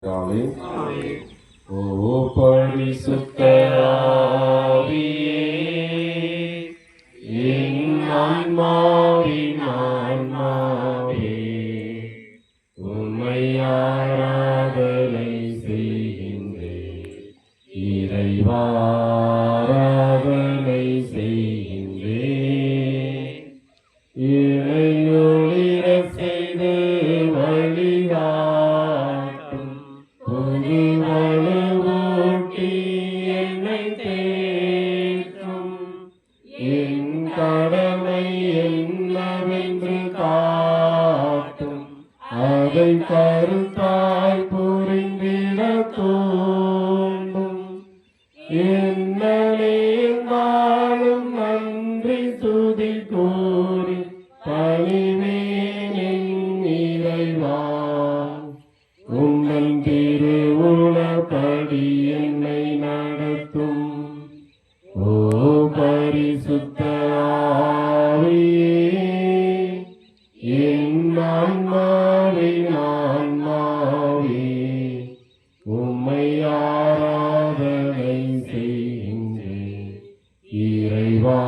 ஓ பரிசுத்த ஆவியே, என் ஆன்மாவின் ஆன்மாவே, உம்மை ஆராதனை செய்கின்றேன். இறைவா ஆராதனை செய்கின்றேன். இறையொளிர செய்து வழிகாட்டும் புது வலுவூட்டி என்னை தேற்றும். என் கடமை என்னவென்று காட்டும், அதை கருத்தாய் புரிந்திட தூண்டும். என்னே வாழும் நன்றி துதி கூறி பணிவேன் என் இறைவா. உங்கள் திருவுளப்படி என்னை நடத்தும். ஓ பரிசுத்த ஆவியே, என் ஆன்மாவின் ஆன்மாவே, உம்மை ஆராதனை செய்கின்றேன். இறைவா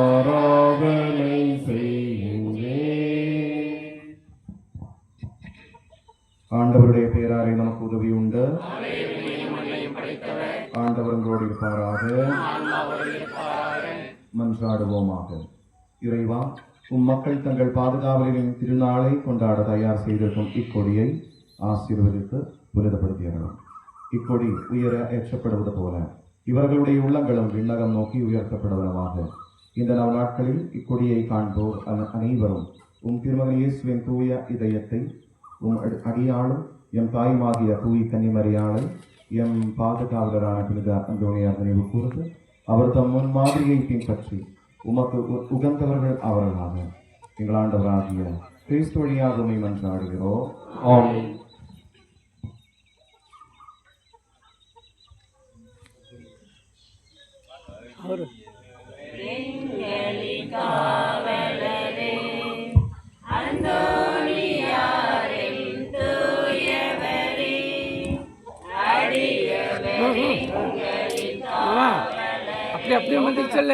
ஆராதனை செய்கின்றேன். ஆண்டவருடைய பெயராலே நமக்கு உதவி உண்டு. ஆண்டவர் உங்களோடு இருப்பாராக. மன்றாடுவோமாக. இறைவா, உம் மக்கள் தங்கள் பாதுகாவலின் திருநாளை கொண்டாட தயார் செய்திருக்கும் இக்கொடியை ஆசீர்வதித்து புனிதப்படுத்தியறணும். இக்கொடி உயர ஏற்றப்படுவது போல இவர்களுடைய உள்ளங்களும் விண்ணகம் நோக்கி உயர்த்தப்படுவனவாக. இந்த நாட்களில் இக்கொடியை காண்போர் அனைவரும் உம் திருமகன் இயேசுவின் தூய இதயத்தை, உம் அடியாளும் எம் தாயுமாகிய தூய் கன்னிமரியாளை, எம் பாதுகாவலரான புனித அந்தோனியார் நினைவு கூர்ந்து அவர் தம் முன் மாதிரியை பின்பற்றி உமக்கு உகந்தவர்கள் அவர்களாக எங்கள் ஆண்டவராகிய கிறிஸ்து வழியாக உம்மை மன்றாடுகிறோம். ஆமென். அப்படியே வந்து சொல்ல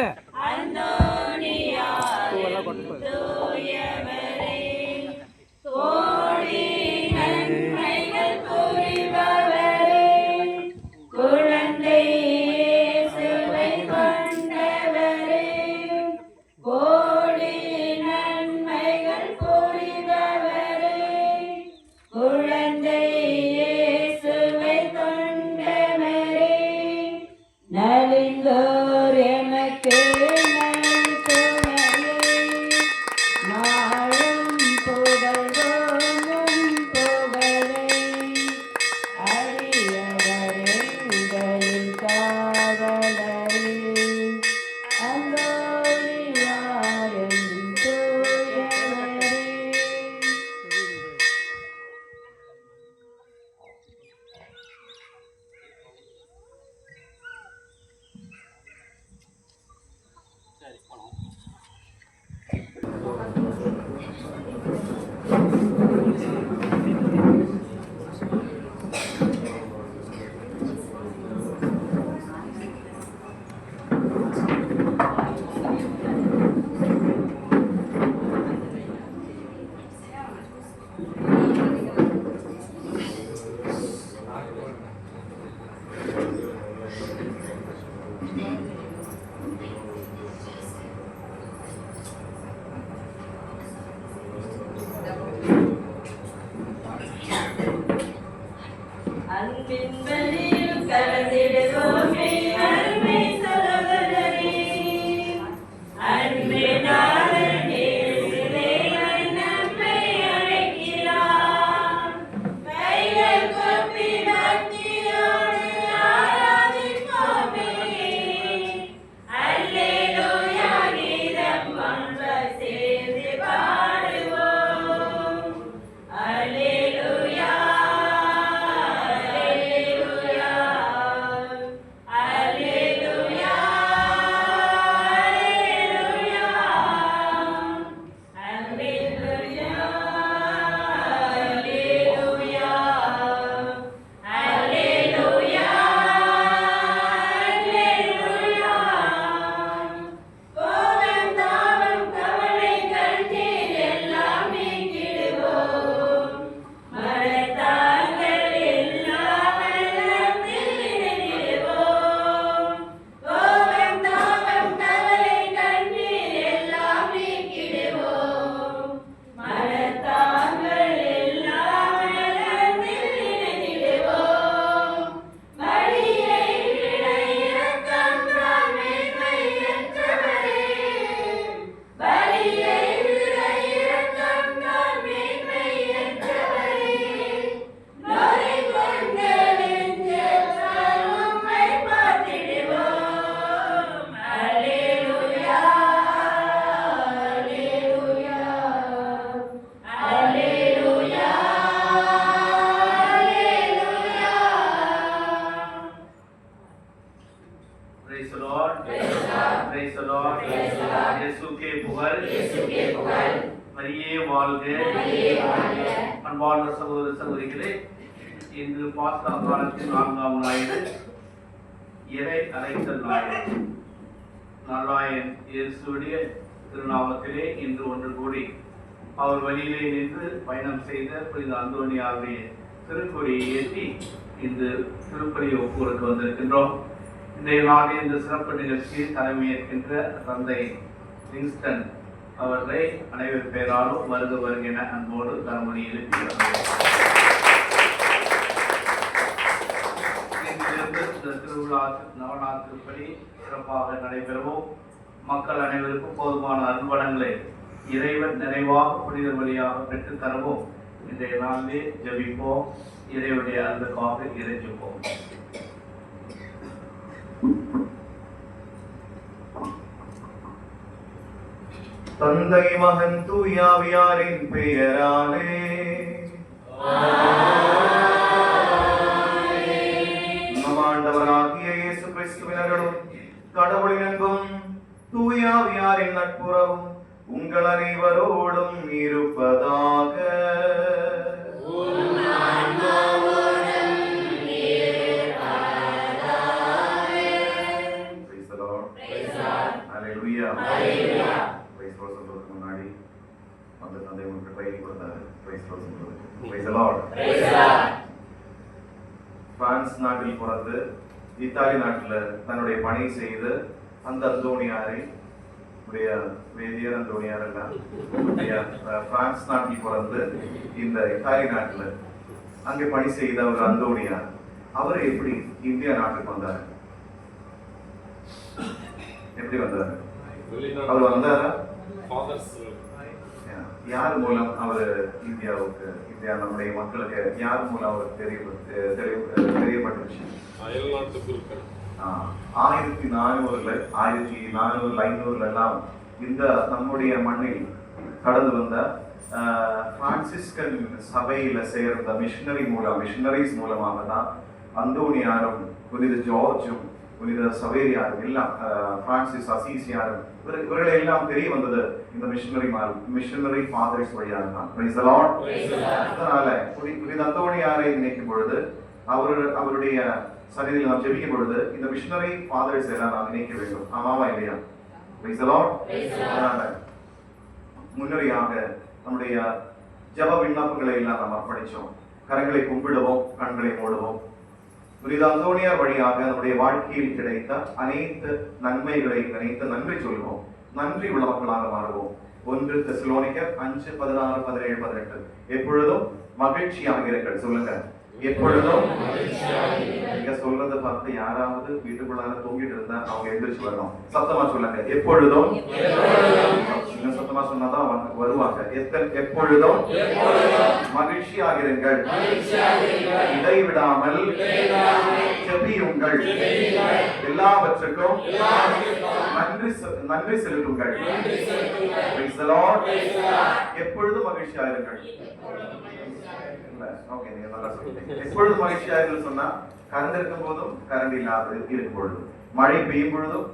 அன்பார்ந்த சகோதர சகோதரிகளே, இன்று பாஸ்கா காலத்தின் 4ஆம் ஞாயிறு, இறை அழைத்தல் ஞாயிறு. நல்லாயன் இயேசுடைய திருநாமத்திலே இன்று ஒன்று கூடி அவர் வழியிலே நின்று பயணம் செய்த புனித அந்தோனியாருடைய திருக்குறியை ஏற்றி இன்று திருப்பலி ஒப்புக்கு வந்திருக்கின்றோம். இன்றைய நாளில் இந்த சிறப்பு நிகழ்ச்சியில் தலைமையேற்கின்ற தந்தை வின்ஸ்டன் அவர்களை அனைவர் பேராலும் வருக வருகின அன்போடு கரமொழி எழுப்பியிருக்கிறார். இங்கிருந்து இந்த திருவிழா நவநாள் திருப்பலி சிறப்பாக நடைபெறவும் மக்கள் அனைவருக்கும் போதுமான அன்பளங்களை இறைவன் நிறைவாக புனித வழியாக பெற்றுத் தரவும் இன்றைய நாளிலே ஜெபிப்போம். இறைவனுடைய அன்புக்காக இறைஞ்சுப்போம். தந்தை மகன் தூயாவியாரின் பெயராலே நம் ஆண்டவராகிய இயேசு கிறிஸ்துவினர்களும் கடவுளின் அன்பும் தூயாவியாரின் நட்புறவும் உங்கள் அனைவரோடும் இருப்பதாக. முன்னாடி அந்த தந்தை உங்களுக்கு பயிர் கொடுத்தாரு. பிரான்ஸ் நாட்டில் பிறந்து இத்தாலி நாட்டில் தன்னுடைய பணி செய்து அந்த அந்தோனியாரை வேதியர் அந்தோனியார் எல்லாம் பிரான்ஸ் நாட்டில் பிறந்து இந்த இத்தாலி நாட்டில் அங்கே பணி செய்த ஒரு அந்தோனியார் அவர் எப்படி இந்தியா நாட்டுக்கு வந்தாரு? எப்படி வந்தாரு? அவர் வந்தாரா? யார் மூலம் அவர் இந்தியா நம்முடைய மக்களுக்கு யார் மூலம் அவர் தெரியப்பட்டுச்சு? 1400 500 எல்லாம் இந்த நம்முடைய மண்ணில் கடந்து வந்த பிரான்சிஸ்கன் சபையில சேர்ந்த மிஷனரிஸ் மூலமாக தான் அந்தோனியாரும் புனித ஜார்ஜும் புனித சவேரியாரும் எல்லாம் பிரான்சிஸ் அசீசியாரும் இவர்களை எல்லாம் தெரிய வந்தது இந்த மிஷனரி ஃபாதர்ஸ் வழியாக தான். அதனால புனித அந்தோனியாரை நினைக்கும் பொழுது அவருடைய சன்னிதியில் நாம் ஜெபிக்கும் பொழுது இந்த மிஷனரி ஃபாதர்ஸ் எல்லாம் நாம் நினைக்க வேண்டும். ஆமாவா இல்லையா? அதனால முன்னறியாக நம்முடைய ஜப விண்ணப்பங்களை எல்லாம் நாம் அர்ப்பணிச்சோம். கரங்களை கும்பிடுவோம், கண்களை மூடுவோம். புனித அந்தோனியார் வழியாக நம்முடைய வாழ்க்கையில் கிடைத்த அனைத்து நன்மைகளை நினைத்து நன்றி சொல்வோம். நன்றி உள்ள மக்களாக மாறுவோம். 1 தெசலோனிக்கர் 5:16-17-18 எப்பொழுதும் மகிழ்ச்சியாக இருங்கள். சொல்லுங்க, எப்பொழுதும். நீங்க சொல்றதை பார்த்து யாராவது வீட்டுக்குள்ளார தூங்கிட்டு இருந்தா அவங்க எந்திரிச்சு வரணும். சத்தமா சொல்லுங்க, எப்பொழுதும். நீங்க சத்தமா சொன்னாதான் வருவாங்க. எப்பொழுதும் மகிழ்ச்சியாக இருங்கள், இடைவிடாமல் ஜெபியுங்கள், எல்லாவற்றுக்கும் நன்றி செலுத்துங்கள். எப்பொழுதும் மகிழ்ச்சியாக இருங்கள். எப்பொழுது மகிழ்ச்சியாக சொன்னா கரண்ட் இருக்கும் போதும் கரண்ட் இல்லாத இருக்கும் பொழுதும், மழை பெய்யும் பொழுதும்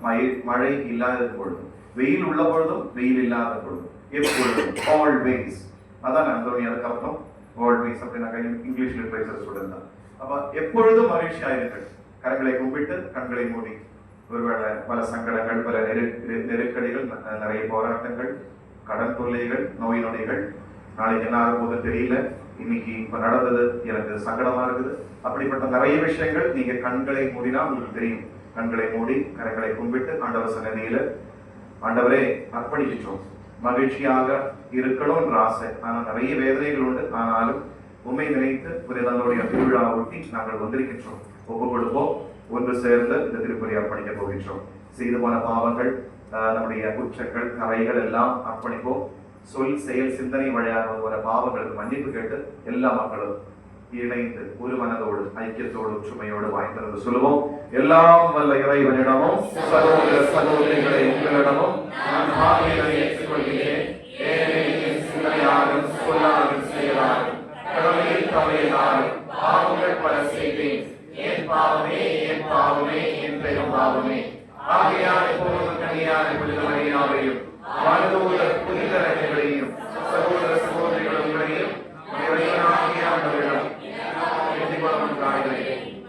மழை இல்லாத பொழுதும், வெயில் உள்ள பொழுதும் வெயில் இல்லாத பொழுதும், எப்பொழுதும், ஆல்வேஸ். அதான் அந்தோனியாருக்கு அர்த்தம். ஆல்வேஸ் அப்படின்னா இங்கிலீஷ் லிட்டரேச்சர் ஸ்டூடெண்ட் தான். அப்ப எப்பொழுதும் மகிழ்ச்சியாயிருங்கள். கரங்களை கும்பிட்டு கண்களை மூடி. ஒருவேளை பல சங்கடங்கள், பல நெருக்கடிகள், நிறைய போராட்டங்கள், கடன் தொல்லைகள், நோய் நொடிகள், நாளைக்கு என்ன ஆகும் போது தெரியல, இன்னைக்கு இப்ப நடந்தது எனக்கு சங்கடமா இருக்குது, அப்படிப்பட்ட நிறைய விஷயங்கள் நீங்க கண்களை மூடினா உங்களுக்கு தெரியும். கண்களை மூடி கரங்களை கும்பிட்டு ஆண்டவர் சன்னதியில ஆண்டவரே அர்ப்பணிக்கின்றோம். மகிழ்ச்சியாக இருக்கணும்ன்ற ஆசை, ஆனா நிறைய வேதனைகள் உண்டு. ஆனாலும் உண்மை நினைத்து புனிதனுடைய திருவிழா ஒட்டி நாங்கள் வந்திருக்கின்றோம். ஒப்பு கொடுப்போம். ஒன்று சேர்ந்து இந்த திருப்பலி அர்ப்பணிக்க போகின்றோம். செய்து போன பாவங்கள், நம்முடைய குற்றங்கள், கரைகள் எல்லாம் அர்ப்பணிப்போம். சொல், செயல், சிந்தனை வழியாக வர பாவங்களுக்கு மன்னிப்பு கேட்டு எல்லா மக்களும் இணைந்து ஒரு மனதோடு ஐக்கியத்தோடு ஒற்றுமையோடு வாய்ந்திருந்து சொல்லுவோம். எல்லாம் வல்ல இறைவனிடமும் சகோதர சகோதரிகளை உங்களிடமும் நான் பாவிகளை ஏற்றுக்கொள்கிறேன். சிந்தனையாலும் சொல்லாலும் செயலாலும் கடமையில் தவறினாலும் பாவங்கள் பல செய்தேன். என் பாவமே, என் பாவமே, என் பெரும் பாவமே. ஆகையால் எப்போதும் கனியான புனித மரியாதையும் வாழ்ந்தோட புனித சகோதர சகோதரிகள்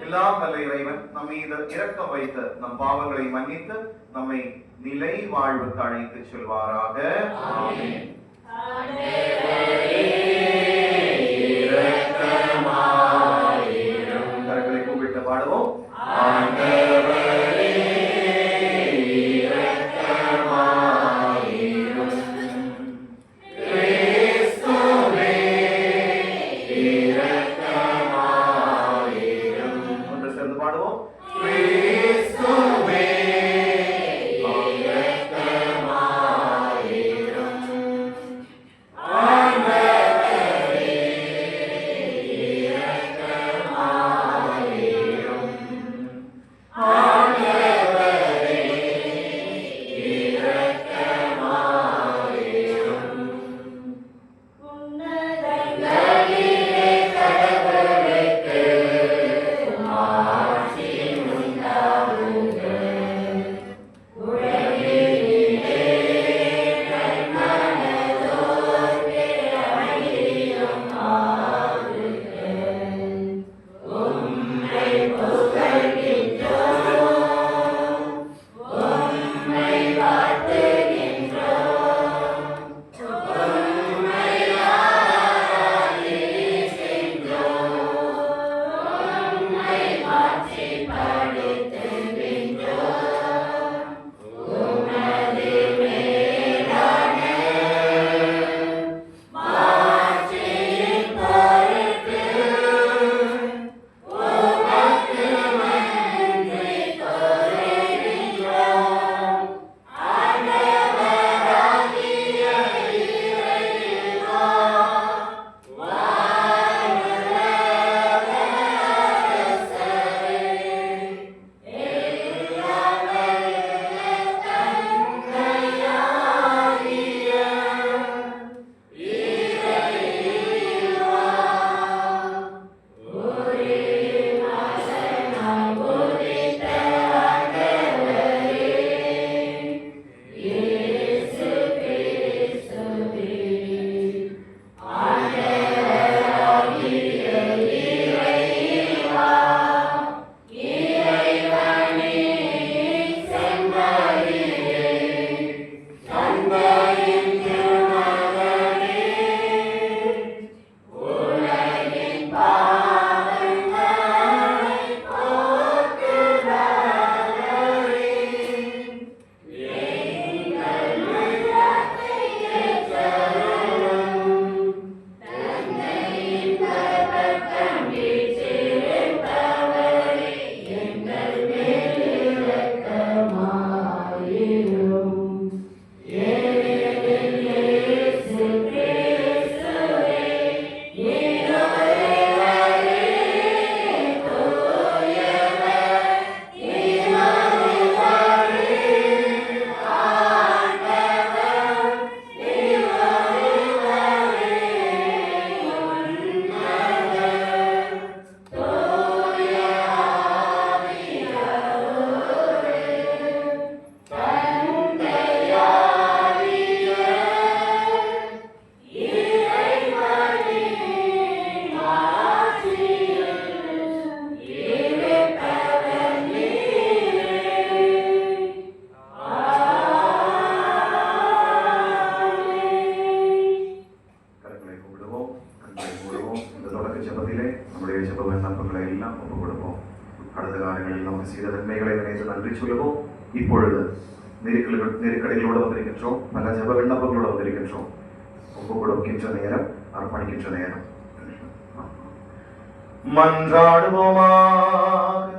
எல்லாம் வல்ல இறைவன் நம் மீது இரக்கம் வைத்து நம் பாவங்களை மன்னித்து நம்மை நிலை வாழ்வுக்கு அழைத்து செல்வாராக. கரங்களை கூப்பிட்டு பாடுவோம். ஒன்று சேர்ந்து பாடுவோம். இப்பொழுது நெருக்கடிகளோடு வந்திருக்கின்றோம், பல ஜெப விண்ணப்பங்களோடு வந்திருக்கின்றோம். ஒப்பு கொடுக்கின்ற நேரம், அர்ப்பணிக்கின்ற நேரம். மன்றாடுவோமாக.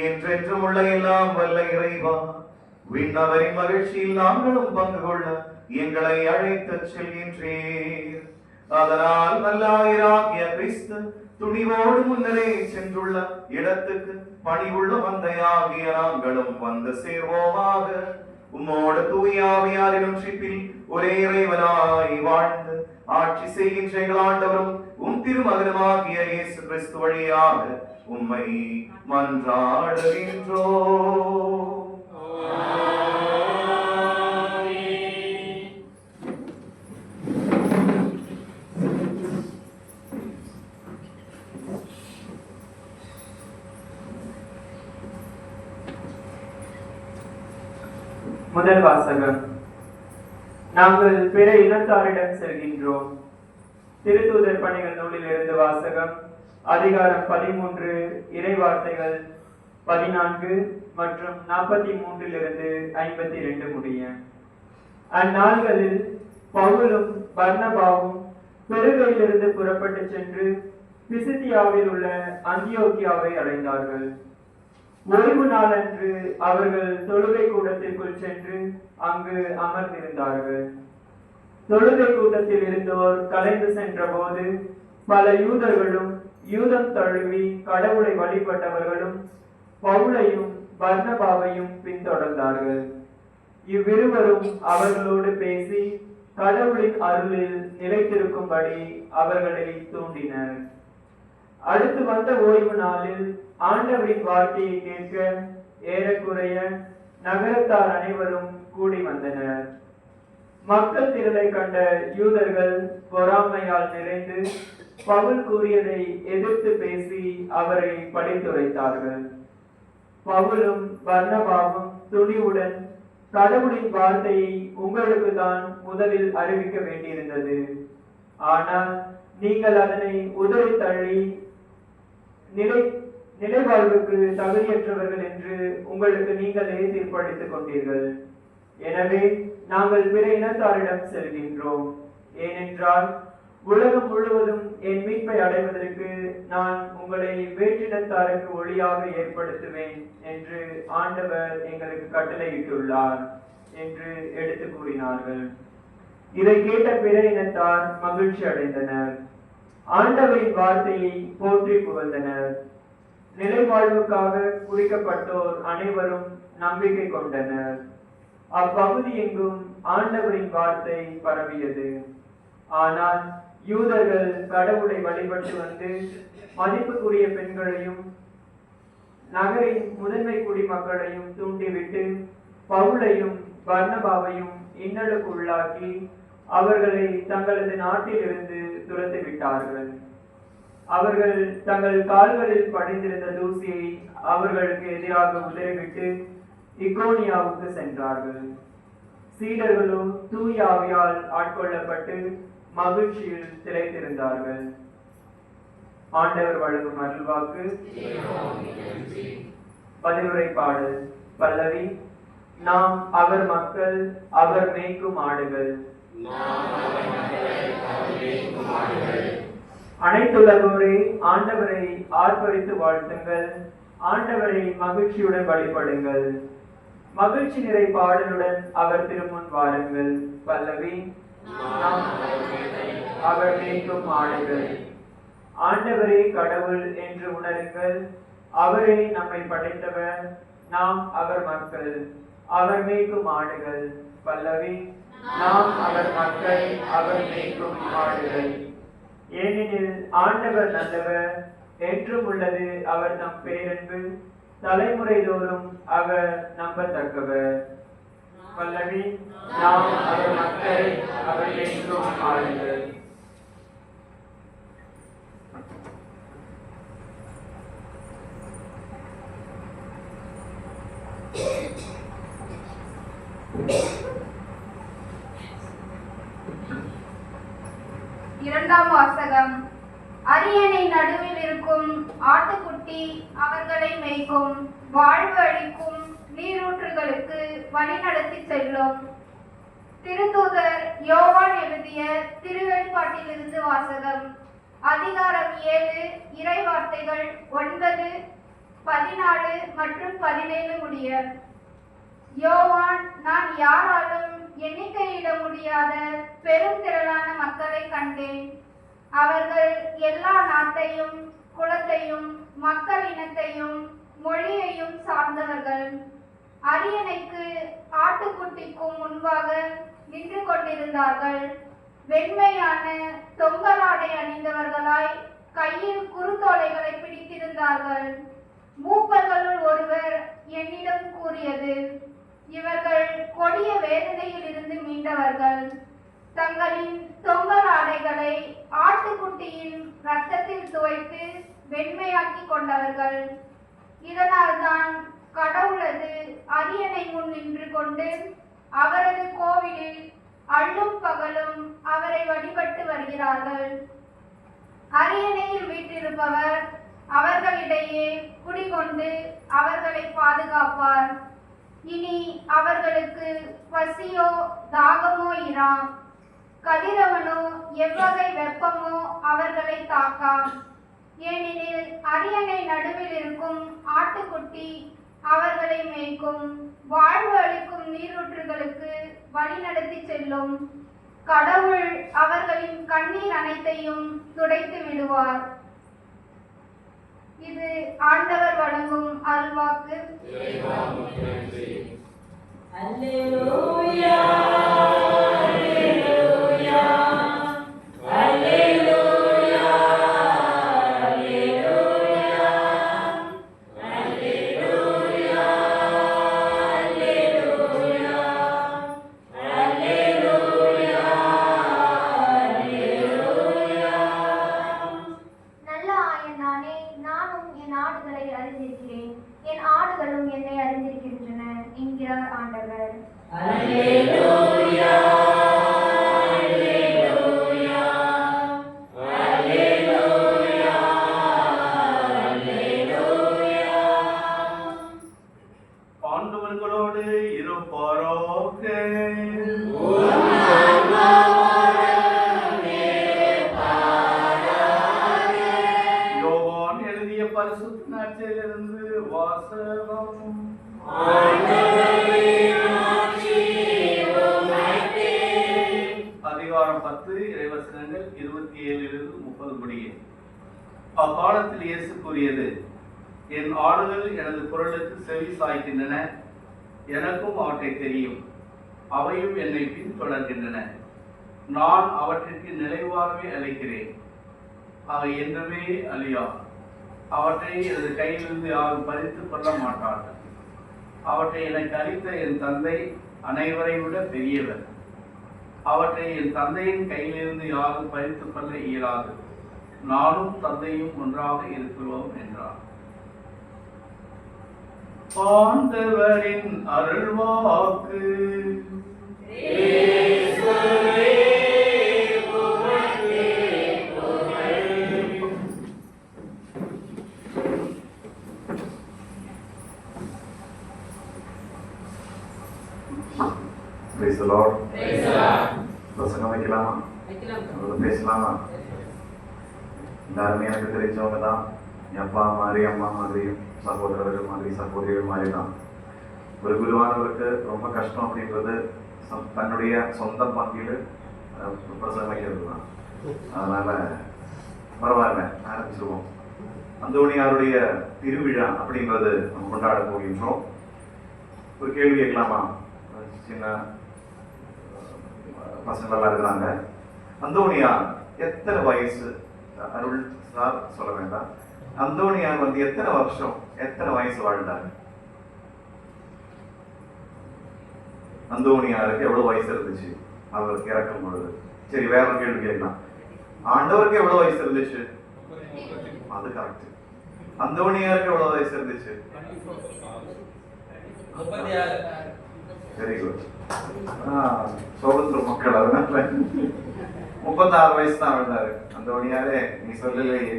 என்றென்றும் உள்ள எல்லாம் வல்ல இறைவா, விண்ணவரின் மகிழ்ச்சியில் நாங்களும் பங்கு கொள்ள எங்களை அழைத்துச் செல்கின்றீர். அதனால் நல்லாயிராகிய கிறிஸ்து துணிவோடு முன்னரே சென்றுள்ள இடத்துக்கு பணிவுள்ள மந்தையாகிய நாங்களும் வந்து சேர்வோமாக. உம்மோடு தூய ஆவியாரின் ஒன்றிப்பில் ஒரே இறைவனாய் வாழ்ந்து ஆட்சி செய்கின்ற எங்கள் ஆண்டவரும் உம் திருமகனுமாகிய இயேசு கிறிஸ்து வழியாக உம்மை மன்றாடுகின்றோம். முதல் வாசகம். நாங்கள் பிற இனத்தாரிடம் செல்கின்றோம். திருத்தூதர் பணிகள் நூலில் இருந்து வாசகம். அதிகாரம் 13 இறைவார்த்தைகள் 14 மற்றும் 43 52 முடிய. அந்நாள்களில் பவுலும் பர்னபாவும் பெருகையிலிருந்து புறப்பட்டு சென்று பிசிதியாவில் உள்ள அந்தியோக்கியாவை அடைந்தார்கள். ஓய்வு நாளன்று அவர்கள் தொழுகை கூடத்திற்குள் சென்று அங்கு அமர்ந்திருந்தார்கள். தொழுகை கூட்டத்தில் இருந்தோர் கலைந்து சென்ற போது பல யூதர்களும் யூதம் தழுவி கடவுளை வழிபட்டவர்களும் பவுலையும் பர்னபாவையும் பின்தொடர்ந்தார்கள். இவ்விருவரும் அவர்களோடு பேசி கடவுளின் அருளில் நிலைத்திருக்கும்படி அவர்களை தூண்டினர். அடுத்து வந்த ஓய்வு நாளில் ஆண்டவரின் வார்த்தையை கேட்க ஏறக்குறைய நகரத்தார் அனைவரும் கூடி வந்தனர். மக்கள் திரளை கண்ட யூதர்கள் பொறாமையால் நிறைந்து பவுல் கூறியதை எதிர்த்து பேசி அவரை பழித்துரைத்தார்கள். பவுலும் பர்னபாவும் துணிவுடன் கடவுளின் வார்த்தையை உங்களுக்கு தான் முதலில் அறிவிக்க வேண்டியிருந்தது. ஆனால் நீங்கள் அதனை உதறி தள்ளி நிலைவாழ்வுக்கு தகுதியற்றவர்கள் என்று உங்களுக்கு நீங்களே தீர்ப்பளித்துக் கொண்டீர்கள். எனவே நாங்கள் பிற இனத்தாரிடம் செல்கின்றோம். ஏனென்றால் உலகம் முழுவதும் என் மீட்பை அடைவதற்கு நான் உங்களை வேற்றினத்தாருக்கு ஒளியாக ஏற்படுத்துவேன் என்று ஆண்டவர் எங்களுக்கு கட்டளையிட்டுள்ளார் என்று எடுத்து கூறினார்கள். இதை கேட்ட பிற இனத்தார் மகிழ்ச்சி அடைந்தனர். ஆண்டவரின் வார்த்தையை போற்றி புகழ்ந்தனர். நிலைவாழ்வுக்காக குறிக்கப்பட்டோர் அனைவரும் நம்பிக்கை கொண்டனர். அப்பகுதி எங்கும் ஆண்டவரின் வார்த்தை பரவியது. ஆனால் யூதர்கள் கடவுளை வழிபட்டு வந்து மதிப்புக்குரிய பெண்களையும் நகரின் முதன்மை குடிமக்களையும் தூண்டிவிட்டு பவுலையும் பர்னபாவையும் இன்னலுக்குள்ளாக்கி அவர்களை தங்களது நாட்டிலிருந்து துரத்திவிட்டார்கள். அவர்கள் தங்கள் கால்களில் படிந்திருந்த தூசியை அவர்களுக்கு எதிராக உதறிவிட்டு இக்கோனியாவுக்கு சென்றார்கள். சீடர்களோ தூய ஆவியால் ஆட்கொள்ளப்பட்டு மகிழ்ச்சியில் திளைத்திருந்தார்கள். ஆண்டவர் வழங்கும் அருள்வாக்கு. பதிலுரை பாடல். பல்லவி. நாம் அவர் மக்கள், அவர் மேய்க்கும் ஆடுகள். அனைத்துலகோரே ஆண்டவரை ஆர்ப்பரித்து வாழ்த்துங்கள். ஆண்டவரை மகிழ்ச்சியுடன் வழிபடுங்கள். மகிழ்ச்சி நிறை பாடலுடன் அவர் திருமுன் வாருங்கள். பல்லவி. அவர் மேய்க்கும் ஆடுகள். ஆண்டவரே கடவுள் என்று உணருங்கள். அவரே நம்மை படைத்தவர். நாம் அவர் மக்கள், அவர் மேய்க்கும் ஆடுகள். பல்லவி. நாம் அவர் மக்கள், அவர் மேய்க்கும் ஆடுகள். ஏனெனில் ஆண்டவர் நல்லவர், என்றும் உள்ளது அவர் தம் பேரன்பு, தலைமுறை தோறும் அவர் நம்பத்தக்கவர். பல்லவி. நாம் அவர் மக்கள், அவர் மேய்க்கும் ஆடுகள். இரண்டாம் வாசகம். அரியணை நடுவில் இருக்கும் ஆட்டுக்குட்டி அவர்களை மேய்க்கும், வாழ்வு அளிக்கும் நீரூற்றுகளுக்கு வழிநடத்தி செல்லும். திருத்தூதர் யோவான் எழுதிய திருவெளிப்பாட்டிலிருந்து வாசகம். அதிகாரம் 7 இறைவார்த்தைகள் 9, 14 மற்றும் 17 முடிய. யோவான், நான் யாராலும் எண்ணிக்கையிட முடியாத பெரும் திரளான மக்களை கண்டேன். அவர்கள் எல்லா நாட்டையும், குலத்தையும், மக்கள் இனத்தையும், மொழியையும் சார்ந்தவர்கள். அரியணைக்கு ஆட்டுக்குட்டிக்கும் முன்பாக நின்று கொண்டிருந்தார்கள். வெண்மையான தொங்கலாடை அணிந்தவர்களாய் கையில் குறுந்தோலைகளை பிடித்திருந்தார்கள். மூப்பர்களுள் ஒருவர் என்னிடம் கூறியது, இவர்கள் கொடிய வேதனையில் இருந்து மீண்டவர்கள். தங்களின் தொங்கல் ஆடைகளை ஆட்டுக்குட்டியின் இரத்தத்தில் துவைத்து வெண்மையாக்கி கொண்டவர்கள். இதனால் தான் கடவுளது அரியணை முன் நின்று கொண்டு அவரது கோவிலில் அள்ளும் பகலும் அவரை வழிபட்டு வருகிறார்கள். அரியணையில் வீற்றிருப்பவர் அவர்களிடையே குடிகொண்டு அவர்களை பாதுகாப்பார். இனி அவர்களுக்கு பசியோ தாகமோ இராம். கதிரவனோ எவ்வகை வெப்பமோ அவர்களை தாக்காம். ஏனெனில் அரியணை நடுவில் இருக்கும் ஆட்டுக்குட்டி அவர்களை மேய்க்கும். வாழ்வு அளிக்கும் நீரூற்றுகளுக்கு வழி நடத்தி செல்லும். கடவுள் அவர்களின் கண்ணீர் அனைத்தையும் துடைத்து விடுவார். இது ஆண்டவர் வழங்கும் அருள்வாக்கு. அல்லேலூயா, அல்லேலூயா, அல்லேலூயா, அல்லேலூயா, அல்லேலூயா, அல்லேலூயா, அல்லேலூயா, அல்லேலூயா. நல்ல ஆயன் நானே, நானும் என் ஆடுகளை அறிந்திருக்கிறேன், என் ஆடுகளும் என்னை அறிந்திருக்கின்றன என்கிறார் ஆண்டவர். அல்லேலூயா, அல்லேலூயா, அல்லேலூயா, அல்லேலூயா. ஆண்டவர்களோடு இருப்பாராக. யோவான் எழுதிய பரிசுத்த நற்செய்தியிலிருந்து வாசகம். அதிகாரம் 10 இறைவசனங்கள் 27 30 முடிய. அக்காலத்தில் இயேசு கூறியது, என் ஆடுகள் எனது குரலுக்கு செவி சாய்க்கின்றன, எனக்கும் அவற்றை தெரியும், அவையும் என்னை பின்தொடர்கின்றன. நான் அவற்றிற்கு நிலைவாழ்வை அளிக்கிறேன், அவை என்றுமே அழியா. அவற்றை எனது கையிலிருந்து யாரும் பறித்துக் கொள்ள மாட்டார்கள். அவற்றை எனக்கு அளித்த என் தந்தை அனைவரை விட பெரியவர். அவற்றை என் தந்தையின் கையிலிருந்து யாரும் பறித்துக் கொள்ள இயலாது. நானும் தந்தையும் ஒன்றாக இருக்கிறோம் என்றார். ஆண்டவரின் அருள்வாக்கு. Praise the Lord. பிரசங்கம் வைக்கலாமா? பேசலாமா? எல்லாருமே எனக்கு தெரிஞ்சவங்க தான். என் அப்பா மாதிரி, அம்மா மாதிரியும், சகோதரர்கள் மாதிரி, சகோதரிகள் மாதிரி தான். ஒரு குருவானவருக்கு ரொம்ப கஷ்டம் அப்படின்றது தன்னுடைய சொந்த பங்கில் பிரசங்கம் வைக்கிறது தான். அதனால பரவாயில்ல, ஆரம்பிச்சிருவோம். அந்தோணியாருடைய திருவிழா அப்படின்றது நம்ம கொண்டாட போகின்றோம். ஒரு கேள்வி கேட்கலாமா? சின்ன பசங்களெல்லாம் இருக்கிறாங்க. அந்தோணியார் எத்தனை வயசு? அருள் சார் சொல்ல வேண்டாம். அந்தோணியார் எத்தனை வருஷம், எத்தனை வயசு வாழ்ந்தார்? அந்தோணியாருக்கு எவ்வளவு வயசு இருந்துச்சு அவர் இறக்கும் பொழுது? சரி, வேற ஒரு கேள்வி கேட்கலாம். ஆண்டவருக்கு எவ்வளவு வயசு இருந்துச்சு? அது கரெக்ட். அந்தோணியாருக்கு எவ்வளவு வயசு இருந்துச்சு? Very good. சோழத்துல மக்கள், அதனால 36 வயசு தான் வாழ்ந்தாரு. அந்தோணியாரே, நீ சொல்லலையே.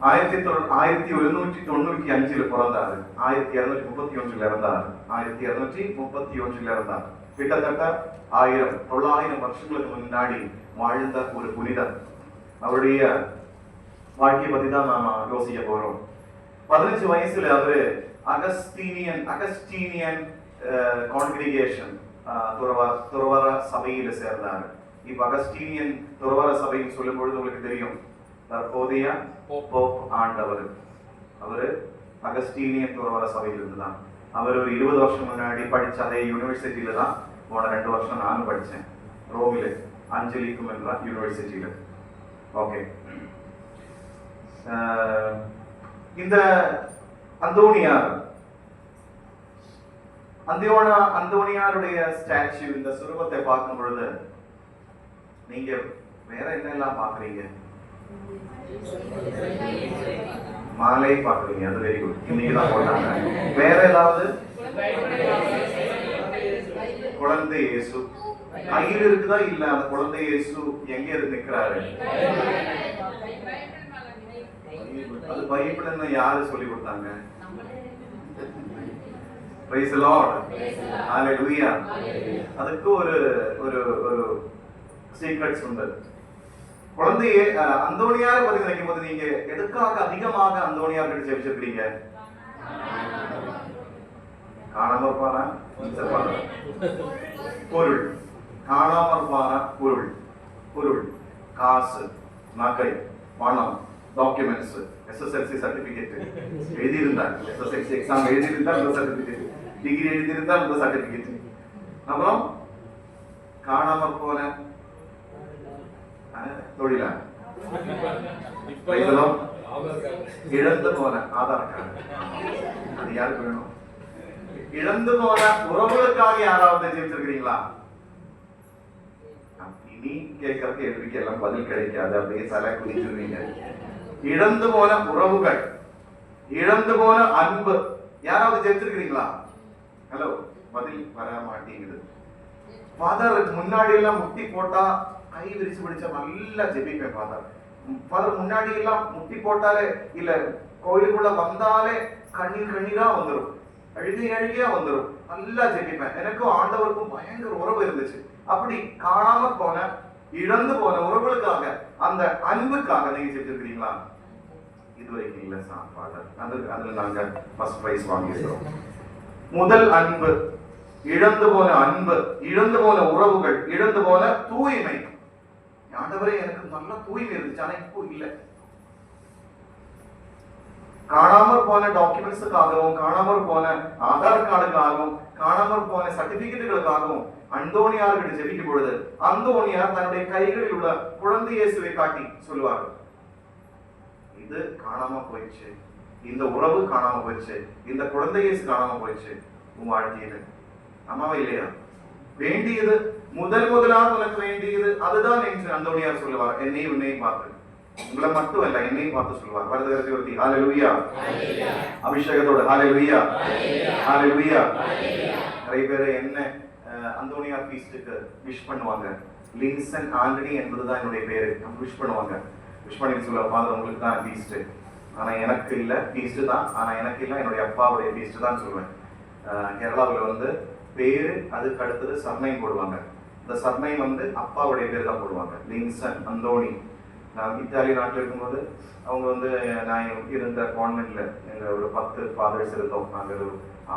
1795 பிறந்தாரு. 1231 இறந்தார். 1231 இறந்தார். கிட்டத்தட்ட 900 வருஷங்களுக்கு முன்னாடி வாழ்ந்த ஒரு புனிதர். அவருடைய வாழ்க்கையை பத்தி தான் நாம யோசிக்க போறோம். 15 வயசுல அவரு அகஸ்டீனியன் கான்கிரிகேஷன் துறவர சபையில சேர்ந்தார். இப்ப அகஸ்டீனியன் துறவர சபைன்னு சொல்லும் பொழுது உங்களுக்கு தெரியும், தற்போதைய போப் ஆண்டவர் அவரு அகஸ்டீனியன் துறவர சபையில் இருந்துதான். அவர் ஒரு 20 வருஷம் முன்னாடி படிச்ச அதே யூனிவர்சிட்டியில தான் போன 2 வருஷம் நானும் படிச்சேன், ரோமில அஞ்சலிக்கும் என்ற யூனிவர்சிட்டியில. ஓகே, இந்த அந்தோணியாருடைய ஸ்டாச்சு, இந்த சுரூபத்தை பார்க்கும் பொழுது நீங்க வேற என்னெல்லாம் பாக்குறீங்க? மாலை பாக்குறீங்க, அது வெரி குட். இன்னைக்கு தான் போட்டாங்க. வேற ஏதாவது? குழந்தை இயேசு. கையில் இருக்குதா இல்ல? அந்த குழந்தை இயேசு எங்க இருந்து நிக்கிறாரு? அது பைபிள்னு யாரு சொல்லி கொடுத்தாங்க? Praise the Lord. Hallelujah. அதுக்கு ஒரு ஒரு ஒரு சீக்ரெட்ஸ் உண்டு. குழந்தையே அந்தோனியார் பத்தி நினைக்கும் போது நீங்க எதுக்காக அதிகமாக அந்தோனியார் கிட்ட ஜெபிச்சிருக்கீங்க? காணாம இருப்பானா? பொருள். காணாம இருப்பானா? பொருள். பொருள், காசு, நகை, பணம், டாக்குமெண்ட்ஸ், SSLC சர்டிபிகேட் எழுதியிருந்தார், SSLC எக்ஸாம் எழுதியிருந்தால் இந்த சர்டிபிகேட், டிகிரி எழுதியிருந்தால் இந்த சர்டிபிகேட். அப்புறம் காணாம போன தொழிலா, இழந்து போன ஆதார் கார்டு, அது யாருக்கு வேணும்? இழந்து போன உறவுகளுக்காக யாராவது ஜெயிச்சிருக்கிறீங்களா? இனி கேட்கிற கேள்விக்கு எல்லாம் பதில் கிடைக்காது, அப்படியே தலை குதிச்சிருவீங்க. இழந்து போன உறவுகள், இழந்து போன அன்பு யாராவது ஜெயிச்சிருக்கிறீங்களா? ஹலோ, பதில் வர மாட்டேங்குது. ஃபாதர் முன்னாடி எல்லாம் முட்டி போட்டா கை விரிச்சு பிடிச்ச நல்லா ஜெபிப்பேன். ஃபாதர் முன்னாடி எல்லாம் முட்டி போட்டாலே இல்ல கோயிலுக்குள்ள வந்தாலே கண்ணீர் கண்ணீரா வந்துடும், அழுகையா வந்துடும், நல்லா ஜெபிப்பேன். எனக்கும் ஆண்டவருக்கும் பயங்கர உறவு இருந்துச்சு. அப்படி காணாம போன இழந்து போன உறவுகளுக்காக, அந்த அன்புக்காக நீங்க ஜெபிச்சிருக்கிறீங்களா? இதுவரைக்கும் இல்ல சார் ஃபாதர். அதுல நாங்க ஃபர்ஸ்ட் பிரைஸ் வாங்கியிருக்கிறோம். முதல் அன்பு, இழந்து போன அன்பு, இழந்து போன உறவுகள், இழந்து போன தூய்மை. ஆண்டவரே எனக்கு நல்ல தூய்மை இருந்துச்சு, ஆனா இப்போ இல்ல. காணாமற் போன டாக்குமெண்ட்ஸுக்காகவும், காணாமற் போன ஆதார் கார்டுக்காகவும், காணாமற் போன சர்டிபிகேட்டுகளுக்காகவும் அந்தோனியார்கிட்ட ஜெபிக்கும் பொழுது அந்தோனியார் தன்னுடைய கைகளில் உள்ள குழந்தை இயேசுவை காட்டி சொல்லுவார், இது காணாம போயிடுச்சு, இந்த உறவு காணாம போயிடுச்சு, இந்த குழந்தை இயேசு காணாம போயிடுச்சு உன் வாழ்க்கையில. அம்மாவா இல்லையா? வேண்டியது முதலாக உனக்கு வேண்டியது அதுதான் என்று அந்தோனியார் சொல்லுவார். என்னை உன்னை பார்த்து, உங்களை மட்டும் அல்ல என்னையும் பார்த்து சொல்லுவார். வரதகரத்தி ஹல்லேலூயா, அபிஷேகத்தோட ஹல்லேலூயா, ஹல்லேலூயா. நிறைய பேர் என்ன அந்தோனியார் ஃபீஸ்டுக்கு விஷ் பண்ணுவாங்க. லின்சன் ஆண்டனி என்பதுதான் என்னுடைய பேரு. விஷ் பண்ணுவாங்க. விஷ் பண்ணி சொல்லுவாங்க, ஃபாதர் உங்களுக்கு தான் ஃபீஸ்ட், ஆனா எனக்கு இல்ல, ஃபீஸ்ட் தான் ஆனா எனக்கு இல்ல, என்னுடைய அப்பாவுடைய ஃபீஸ்ட் தான் சொல்லுவேன். கேரளாவில் வந்து பேரு அதுக்கு அடுத்தது சர்னைம் போடுவாங்க. இந்த சர்னைம் வந்து அப்பாவுடைய பேர் தான் போடுவாங்க, லின்சன் அந்தோனி. நான் இத்தாலி நாட்டில் இருக்கும்போது அவங்க வந்து நான் இருந்த கான்வென்ட்ல எங்கள் ஒரு 10 ஃபாதர்ஸ் இருந்தோம். நாங்கள்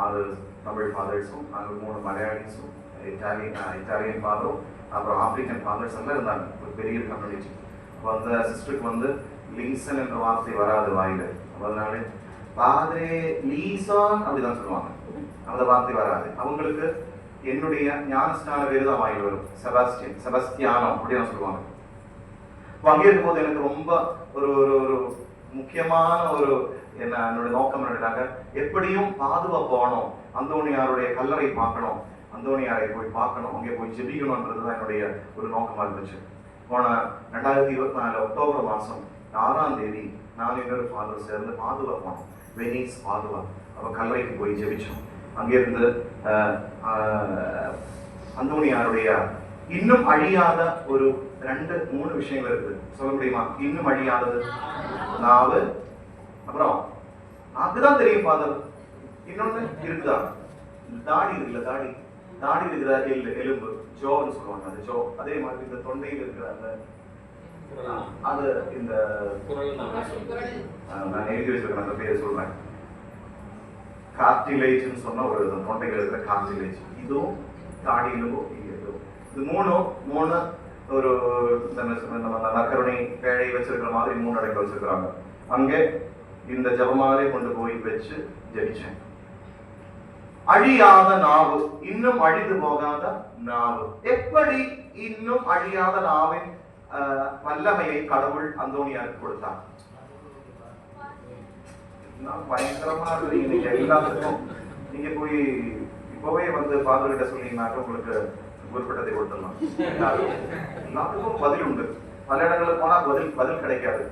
6 தமிழ் ஃபாதர்ஸும், நாங்கள் 3 மலையாளிஸும், இட்டாலியன் ஃபாதரும், அப்புறம் ஆப்பிரிக்கன் ஃபாதர்ஸ் எல்லாம் இருந்தாங்க. ஒரு பெரிய கம்யூனிட்டி. அப்போ அந்த சிஸ்டருக்கு வந்து லின்சன் என்ற வார்த்தை வராது வாயில. அதனால பாதரே லீசான் அப்படிதான் சொல்லுவாங்க, அந்த வார்த்தை வராது அவங்களுக்கு. என்னுடைய ஞானஸ்தான பேரு தான் வாயில் வரும், செபஸ்தியானோ அப்படின்னு சொல்லுவாங்க. பங்கேற்கும் போது எனக்கு ரொம்ப ஒரு ஒரு முக்கியமான ஒரு என்னோட நோக்கம் என்னடாக, எப்படியும் பாதுவா போகணும், அந்தோனியாருடைய கல்லறை பார்க்கணும், அந்தோனியாரை போய் பார்க்கணும், அங்கே போய் ஜெபிக்கணும்ன்றதுதான் என்னுடைய ஒரு நோக்கமா இருந்துச்சு. போன 2024 அக்டோபர் மாதம் 6ஆம் தேதி நான் இன்னொரு ஃபாதர் சேர்ந்து பாதுவா போனோம், வெனிஸ் பாதுவா. அப்போ கல்லறைக்கு போய் ஜெபிச்சோம். அங்கிருந்து அந்தோனியாருடைய இன்னும் அழியாத ஒரு 2-3 விஷயங்கள் இருக்கு, சொல்ல முடியுமா? இன்னும் அழியாதது நாவு, அப்புறம் அதுதான் தெரியும் ஃபாதர். இன்னொன்னு இருக்குதா? தாடி இருக்குல்ல, தாடி இருக்கிற எலும்பு ஜோன்னு சொல்லுவாங்க, அது ஜோ. அதே மாதிரி இந்த தொண்டையில் இருக்கிற அந்த அது இந்த நான் எழுதி வச்சிருக்கேன், அந்த பேரை சொல்றேன், கார்டிலேஜ்னு சொன்ன ஒரு தொண்டையில் இருக்கிற கார்டிலேஜ். இதுவும் தாடி எலும்பும் இது மூணு ஒரு நக்கருணை பேழை வச்சிருக்கிற மாதிரி 3 அடைக்க வச்சிருக்கிறாங்க. அங்கே இந்த ஜபமாலே கொண்டு போய் வச்சு ஜெபிச்சேன். அழியாத நாவு, இன்னும் அழிந்து போகாத நாவு. எப்படி இன்னும் அழியாத நாவின் வல்லமையை கடவுள் அந்தோனியாருக்கு கொடுத்தார்? பயங்கரமா இருக்கு. நீங்க எல்லாத்துக்கும் நீங்க போய் இப்பவே வந்து ஃபாதர் கிட்ட சொன்னீங்கன்னாக்க உங்களுக்கு குறிப்பிட்டதை கொடுத்துடலாம். எல்லாத்துக்கும் பதில் உண்டு. பல இடங்களுக்கு போனா பதில் கிடைக்காது.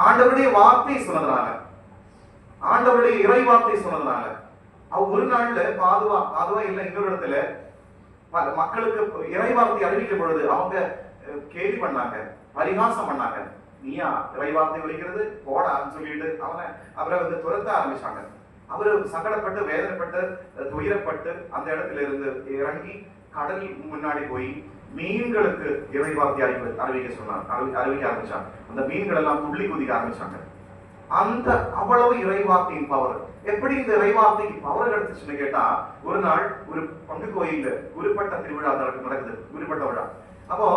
ஆண்டவருடைய வார்த்தை சொன்னதுனால, ஆண்டவருடைய இறை வார்த்தை சொன்னதுனால, ஒரு நாள்ல பாதுவா இல்ல இன்னொரு இடத்துல மக்களுக்கு இறைவார்த்தை அறிவிக்கும் பொழுது அவங்க கேள்வி பண்ணாங்க, பரிகாசம் பண்ணாங்க. நீயா இறைவார்த்தை ஒழிக்கிறது போடான்னு சொல்லிட்டு அவரை துரத்த ஆரம்பிச்சாங்க. அவரு சங்கடப்பட்டு வேதனைப்பட்டு துயரப்பட்டு அந்த இடத்துல இருந்து இறங்கி கடல் முன்னாடி போய் மீன்களுக்கு இறைவார்த்தை அறிவிக்க ஆரம்பிச்சாங்க. அந்த மீன்கள் எல்லாம் துள்ளி குதிக்க ஆரம்பிச்சாங்க. அந்த அவ்வளவு இறைவார்த்தையின் பவர். எப்படி இந்த இறைவார்த்தைக்கு பவர் கிடைச்சிச்சுன்னு கேட்டா, ஒரு நாள் ஒரு பங்கு கோயில்ல குறிப்பிட்ட திருவிழா நடக்குது, குறிப்பிட்ட விழா. அப்போ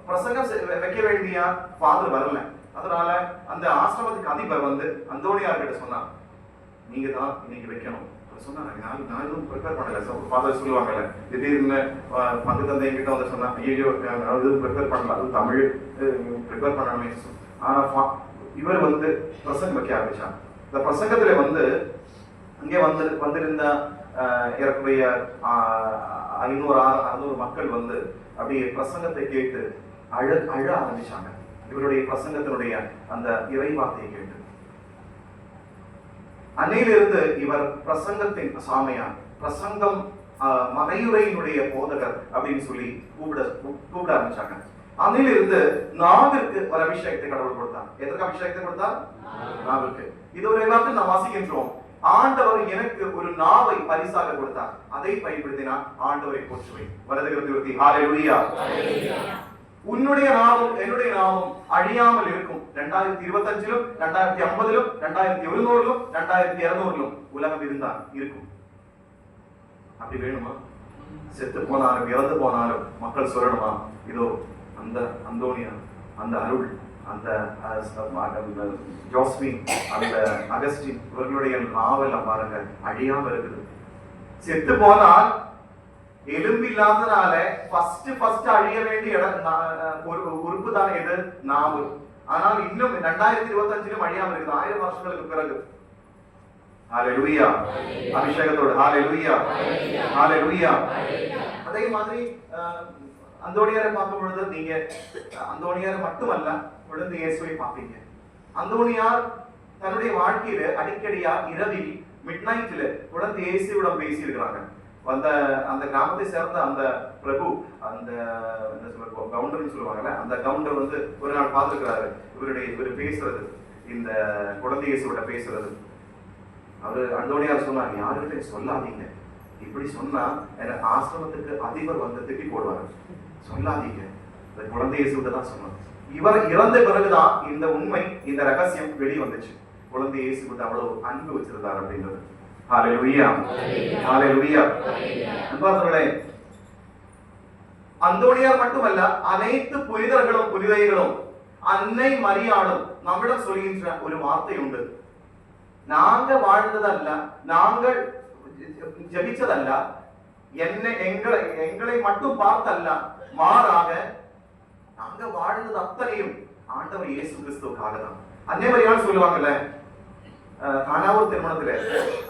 பிரசங்கம் வைக்க வேண்டிய ஃபாதர் வரல. அதனால அந்த ஆசிரமத்துக்கு அதிபர் அந்தோணியார் கிட்ட சொன்னா, நீங்க தான் இன்னைக்கு வைக்கணும் சொன்னாங்க. நான் எதுவும் ப்ரிப்பேர் பண்ணல. ஃபாதர் சொல்லுவாங்கல்ல, திடீர்னு பங்கு தந்தை கிட்ட சொன்னா, ஐயோ எதுவும் ப்ரிப்பேர் பண்ணல, அது தமிழ் ப்ரிப்பேர் பண்ணணுமே. ஆனா இவர் பிரசங்கம் வைக்க ஆரம்பிச்சாங்க. இந்த பிரசங்கத்துல அங்கே வந்திருந்த ஏறக்குறைய 500-600 மக்கள் அப்படியே பிரசங்கத்தை கேட்டு அழ ஆரம்பிச்சாங்க. இவருடைய பிரசங்கத்தினுடைய அந்த இறைவார்த்தையை கேட்டு அன்னையிலிருந்து இவர் பிரசங்கத்தின் சாமியார், பிரசங்கம் மறையுரையினுடைய போதகர் அப்படின்னு சொல்லி கூப்பிட ஆரம்பிச்சாங்க. அன்னையிலிருந்து நாவிற்கு ஒரு அபிஷேகத்தை கடவுள் கொடுத்தார். எதற்கு அபிஷேகத்தை கொடுத்தார்? நாவிற்கு. இது ஒரு வார்த்தை நாம் வாசிக்கின்றோம். ஆண்டவர் எனக்கு ஒரு நாவை பரிசாக கொடுத்தார், அதை பயன்படுத்தினார், ஆண்டவரை போற்றுவேன். வருதுகிறது ஹல்லேலூயா. உன்னுடைய நாவும் என்னுடைய நாவும் அழியாமல் இருக்கும். 2025-லும் 2050-லும் 2100-லும் 2200-லும் உலகம் இருந்தால் இருக்கும். அப்படி வேணுமா? செத்து போனாலும் இறந்து போனாலும் மக்கள் சொல்லணுமா, இதோ அந்த அந்தோனியா, அந்த அருள், அந்த ஜோஸ்மின், அந்த அகஸ்டின் இவர்களுடைய நாவெல்லாம் பாருங்க அழியாம இருக்குது. செத்து போனால் எலும்பு இல்லாதனால ஃபர்ஸ்ட் அழிய வேண்டிய உறுப்பு தான் எது? நாவு. ஆனால் இன்னும் 2025-லும் அழியாம இருக்குது, 1000 வருஷங்களுக்கு பிறகு. ஹல்லேலூயா. அபிஷேகத்தோடு ஹல்லேலூயா, ஹல்லேலூயா. அதே மாதிரி அந்தோணியாரை பார்க்கும் பொழுது நீங்க அந்தோணியார் மட்டுமல்ல, குழந்தை இயேசுவை பார்ப்பீங்க. அந்தோணியார் தன்னுடைய வாழ்க்கையில அடிக்கடியா இரவில் மிட்நைட்ல குழந்தை இயேசுவிடம் பேசி இருக்கிறாங்க. அந்த கிராமத்தை சேர்ந்த அந்த பிரபு, அந்த என்ன சொல்ற கவுண்டர்னு சொல்லுவாங்கல்ல, அந்த கவுண்டர் ஒரு நாள் பார்த்துருக்கிறாரு. இவர் பேசுறது, இந்த குழந்தை இயேசுவோட பேசுறது. அவரு அந்தோணியார் சொன்னாங்க, யாருக்கிட்ட சொல்லாதீங்க, இப்படி சொன்னா ஆசிரமத்துக்கு அதிபர் திட்டி போடுவாரு, சொல்லாதீங்க. இந்த குழந்தை இயேசுகிட்ட தான் சொன்னாங்க. இவர் இறந்த பிறகுதான் இந்த உண்மை, இந்த ரகசியம் வெளியே வந்துச்சு. குழந்தை இயேசுகிட்ட அவ்வளவு அன்பு வச்சிருந்தார் அப்படின்றது. ஹல்லேலூயா, ஹல்லேலூயா. அன்பார்ந்தவர்களே, அந்தோணியார் மட்டுமல்ல, அனைத்து புனிதர்களும் புனிதைகளும் அன்னை மரியாளும் நம்மிடம் சொல்கின்ற ஒரு வார்த்தை உண்டு. நாங்க வாழ்ந்ததல்ல, நாங்கள் ஜெபிச்சதல்ல, எங்களை மட்டும் பார்த்தல்ல, மாறாக நாங்க வாழ்ந்தது அத்தனையும் ஆண்டவர் இயேசு கிறிஸ்துவுக்காக தான். அன்னை மரியாள் சொல்லுவாங்கல்ல, கானாவூர் திருமணத்துல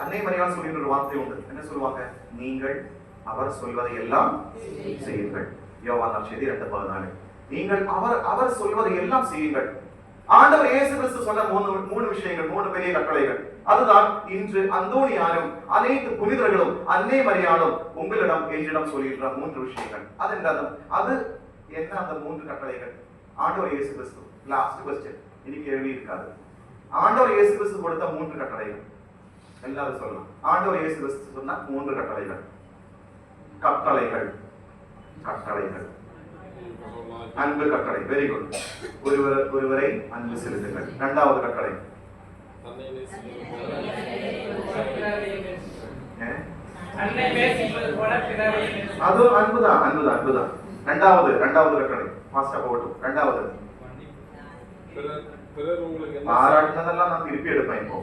அன்னை மரியாள் சொல்லின்ற ஒரு வார்த்தை உண்டு. என்ன சொல்லுவாங்க? நீங்கள் அவர் சொல்வதை எல்லாம் செய்யுங்கள். யோவான் நற்செய்தி 2:14. நீங்கள் அவர் சொல்வதை எல்லாம் செய்யுங்கள். ஆண்டவர் இயேசு கிறிஸ்து சொன்ன மூணு விஷயங்கள், 3 பெரிய கட்டளைகள். அதுதான் இன்று அந்தோணியாரும் அனைத்து புனிதர்களும் அன்னை மரியாளும் உங்களிடம் என்னிடம் சொல்கின்ற 3 விஷயங்கள். அது என்ன அந்த 3 கட்டளைகள்? ஆண்டவர் இயேசு கிறிஸ்து, லாஸ்ட் क्वेश्चन, இனி கேள்வி இருக்காது. ஆண்டவர் இயேசு கிறிஸ்து கொடுத்த 3 கட்டளைகள் எல்லாரும் சொல்லலாம். ஆண்டவர் இயேசு கிறிஸ்து சொன்ன 3 கட்டளைகள். கட்டளைகள் அன்பு கட்டளை. Very good. ஒருவரை அன்பு செலுத்துங்கள். 2வது கட்டளை அது அன்புதான். 2வது கட்டளை ஃபாஸ்டா போகட்டும். 2வது பாராட்டினதெல்லாம் நான் திருப்பி எடுப்பேன். இப்போ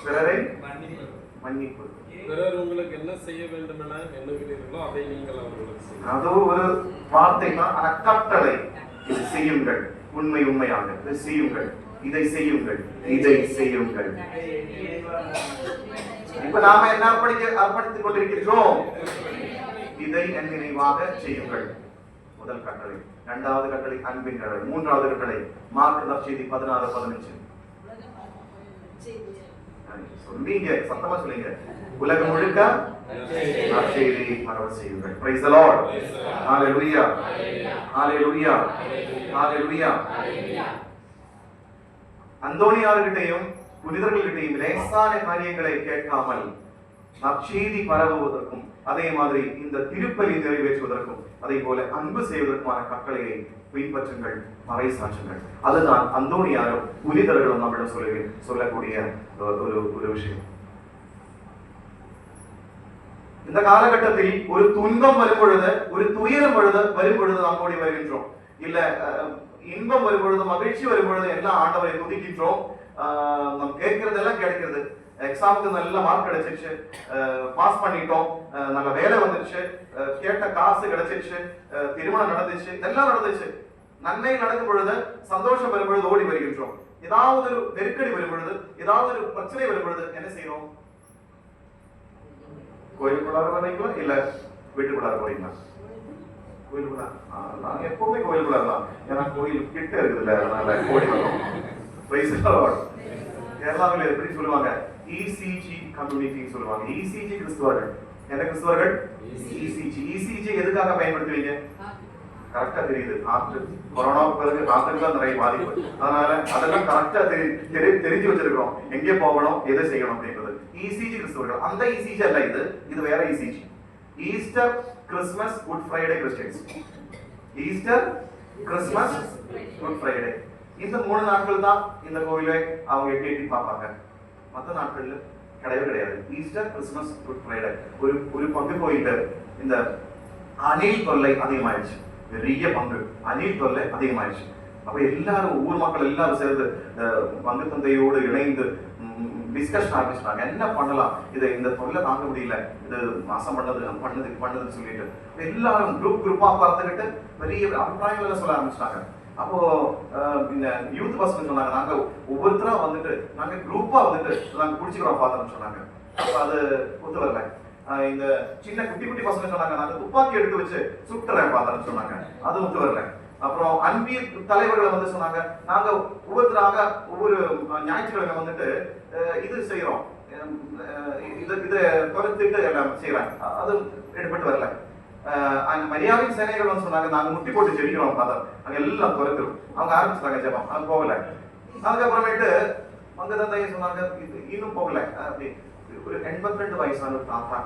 பிறரை மன்னிப்பு. பிறர் உங்களுக்கு என்ன செய்ய வேண்டும் என எண்ணுகிறீர்களோ அதை நீங்கள் அவர்களுக்கு செய்யுங்கள். அது ஒரு வார்த்தை தான், ஆனா கட்டளை. இது செய்யுங்கள், உண்மையாக இதை செய்யுங்கள், இதை செய்யுங்கள். இப்ப நாம என்ன அர்ப்பணித்துக் கொண்டிருக்கிறோம்? இதை என் நினைவாக செய்யுங்கள். முதல் கட்டளை. 2வது கட்டளை அன்பின் கட்டளை. 3வது கட்டளை மார்க் நற்செய்தி 16:15. சொன்னீங்க, சத்தமா சொல்லுங்க. உலகம் முழுக்க நற்செய்தி பரவ செய்யுங்கள். Praise the Lord. Hallelujah. Hallelujah. Hallelujah. அந்தோனியார்கிட்டையும் புனிதர்கள்கிட்டையும் லேசான காரியங்களை கேட்காமல் நற்செய்தி பரவுவதற்கும் அதே மாதிரி இந்த திருப்பலி நிறைவேற்றுவதற்கும் அதே போல அன்பு செய்வதற்குமான கட்டளையை பின்பற்றுங்கள், பறைசாற்றுங்கள். அதுதான் அந்தோனியாரும் புனிதர்களும் நம்மிடம் சொல்லக்கூடிய ஒரு விஷயம். இந்த காலகட்டத்தில் ஒரு துன்பம் வரும் பொழுது, ஒரு துயரம் வரும் பொழுது நாம் ஓடி வருகின்றோம். இல்ல இன்பம் வரும் பொழுது, மகிழ்ச்சி வரும் பொழுது எல்லாம் ஆண்டவரை துதிக்கின்றோம். நம்ம கேட்கறதெல்லாம் கிடைக்கிறது. எக்ஸாமுக்கு நல்ல மார்க் கிடைச்சிருச்சு, பாஸ் பண்ணிட்டோம், நல்ல வேலை வந்துருச்சு, கேட்ட காசு கிடைச்சிருச்சு, திருமணம் நடந்துச்சு, எல்லாம் நடந்துச்சு. நன்மை நடக்கும் பொழுது, சந்தோஷம் வரும் பொழுது ஓடி வருகின்றோம். ஏதாவது ஒரு நெருக்கடி வரும் பொழுது, ஏதாவது ஒரு பிரச்சனை வரும் பொழுது என்ன செய்யறோம்? கோயிலுக்குள்ளார வரீங்களா இல்ல வீட்டுக்குள்ளார போறீங்களா? கோயிலுக்குள்ள நான் எப்பவுமே கோயிலுக்குள்ளார தான். ஏன்னா கோயில் கிட்ட இருக்குதுல்ல, அதனால ஓடி வரோம். கேரளாவில் எப்படி சொல்லுவாங்க? இசிஜி கம்யூனிட்டி சொல்லுவாங்க. இசிஜி கிறிஸ்துவர்கள். என்ன கிறிஸ்துவர்கள்? இசிஜி. இசிஜி எதுக்காக பயன்படுத்துவீங்க? கரெக்டா தெரியுது. கொரோனாவுக்கு பிறகு ராத்திரி தான் நிறைய பாதிப்பு. அதனால அதெல்லாம் கரெக்டா தெரிஞ்சு வச்சிருக்கிறோம், எங்கே போகணும், எதை செய்யணும் அப்படின்றது. இசிஜி கிறிஸ்துவர்கள். அந்த இசிஜி அல்ல இது, இது வேற ECG. Easter, Christmas, good Friday Christians. Easter, Christmas, good Friday, இந்த 3 நாட்கள் தான் இந்த கோயிலை அவங்க எட்டி பார்ப்பாங்க. மற்ற நாட்கள்ல கிடையாது. Easter, Christmas, good Friday. ஒரு பங்கு கோயில்ல இந்த அணில் தொல்லை அதிகமாயிடுச்சு. பெரிய பங்கு அணில் தொல்லை அதிகமாயிடுச்சு. அப்ப எல்லாரும், ஊர் மக்கள் எல்லாரும் சேர்ந்து பங்கு தந்தையோடு இணைந்து டிஸ்கஷன் ஆரம்பிச்சாங்க. என்ன பண்ணலாம், இதை இந்த தொல்லை தாங்க முடியல, இது மாசம் பண்ணதுன்னு சொல்லிட்டு எல்லாரும் குரூப்பா பார்த்துக்கிட்டு பெரிய அபிப்பிராயங்கள் சொல்ல ஆரம்பிச்சிட்டாங்க. அப்போ இந்த யூத் பசங்க சொன்னாங்க, நாங்க ஒவ்வொருத்தரா வந்துட்டு நாங்க குரூப்பா வந்துட்டு நாங்க குடிச்சுக்கிறோம் ஃபாதர்னு சொன்னாங்க. அப்ப அது ஒத்து வரல. இந்த சின்ன குட்டி பசங்க சொன்னாங்க, நாங்க துப்பாக்கி எடுத்து வச்சு சுட்டுறேன் ஃபாதர்னு சொன்னாங்க. அது ஒத்து வரல. அப்புறம் அன்பியல் தலைவர்களை வந்து சொன்னாங்க, நாங்க ஒவ்வொருத்தராக ஒவ்வொரு ஞாயிற்றுக்கிழமை வந்துட்டு இது செய்யறோம், இதை துரத்திட்டு எல்லாம் செய்யறாங்க. அது எடுபட்டு வரல. மரியாதை சேனைகள் வந்து சொன்னாங்க, நாங்க முட்டி போட்டு ஜெபிக்கிறோம் ஃபாதர், அங்க எல்லாம் துரத்துரும். அவங்க ஆரம்பிச்சிட்டாங்க ஜெபம், அது போகல. அதுக்கப்புறமேட்டு பங்கு தந்தையை சொன்னாங்க, இன்னும் போகல. அப்படி ஒரு 82 வயசான ஒரு தாத்தா,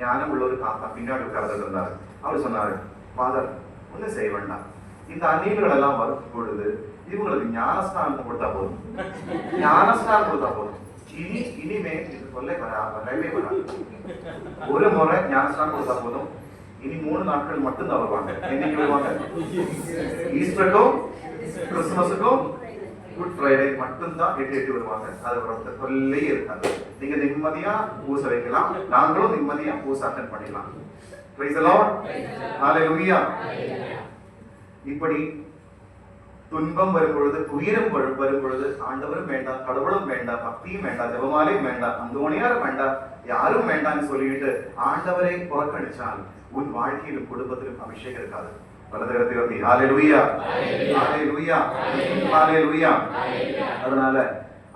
ஞானம் உள்ள ஒரு தாத்தா பின்னாடி உட்கார்ந்து இருந்தாரு. அவர் சொன்னாரு, ஃபாதர் ஒன்னும் செய்ய வேண்டாம், இந்த அநீதிகள் எல்லாம் வரும் பொழுது இவங்களுக்கு ஞானஸ்தானம் கொடுத்தா போதும், ஞானஸ்தானம் கொடுத்தா போதும். இனிமே இது கொள்ளை வரவே வராது. ஒரு முறை ஞானஸ்தானம் கொடுத்தா போதும். இனி 3 நாட்கள் மட்டும்தான் வருவாங்க. என்னைக்கு வருவாங்க? ஈஸ்டருக்கும் கிறிஸ்துமஸுக்கும் குட் ஃப்ரைடே மட்டும்தான் எட்டு வருவாங்க. அது கொள்ளையே இருக்காது. நீங்க நிம்மதியா பூச வைக்கலாம், நாங்களும் நிம்மதியா பூச அட்டெண்ட் பண்ணிடலாம். Praise the Lord. Hallelujah. இப்படி துன்பம் வரும்பொழுது, துயரம் வரும்பொழுது ஆண்டவரும் வேண்டாம், கடவுளும் வேண்டாம், பக்தியும் வேண்டாம், ஜெபமாலையும் வேண்டாம், அந்தோணியாரும் வேண்டாம், யாரும் வேண்டாம்னு சொல்லிட்டு ஆண்டவரை புறக்கணிச்சால் உன் வாழ்க்கையிலும் குடும்பத்திலும் அபிஷேகம் இருக்காது. வலதுகரத்தை வந்து ஹalleluya, ஹalleluya, ஹalleluya. அதனால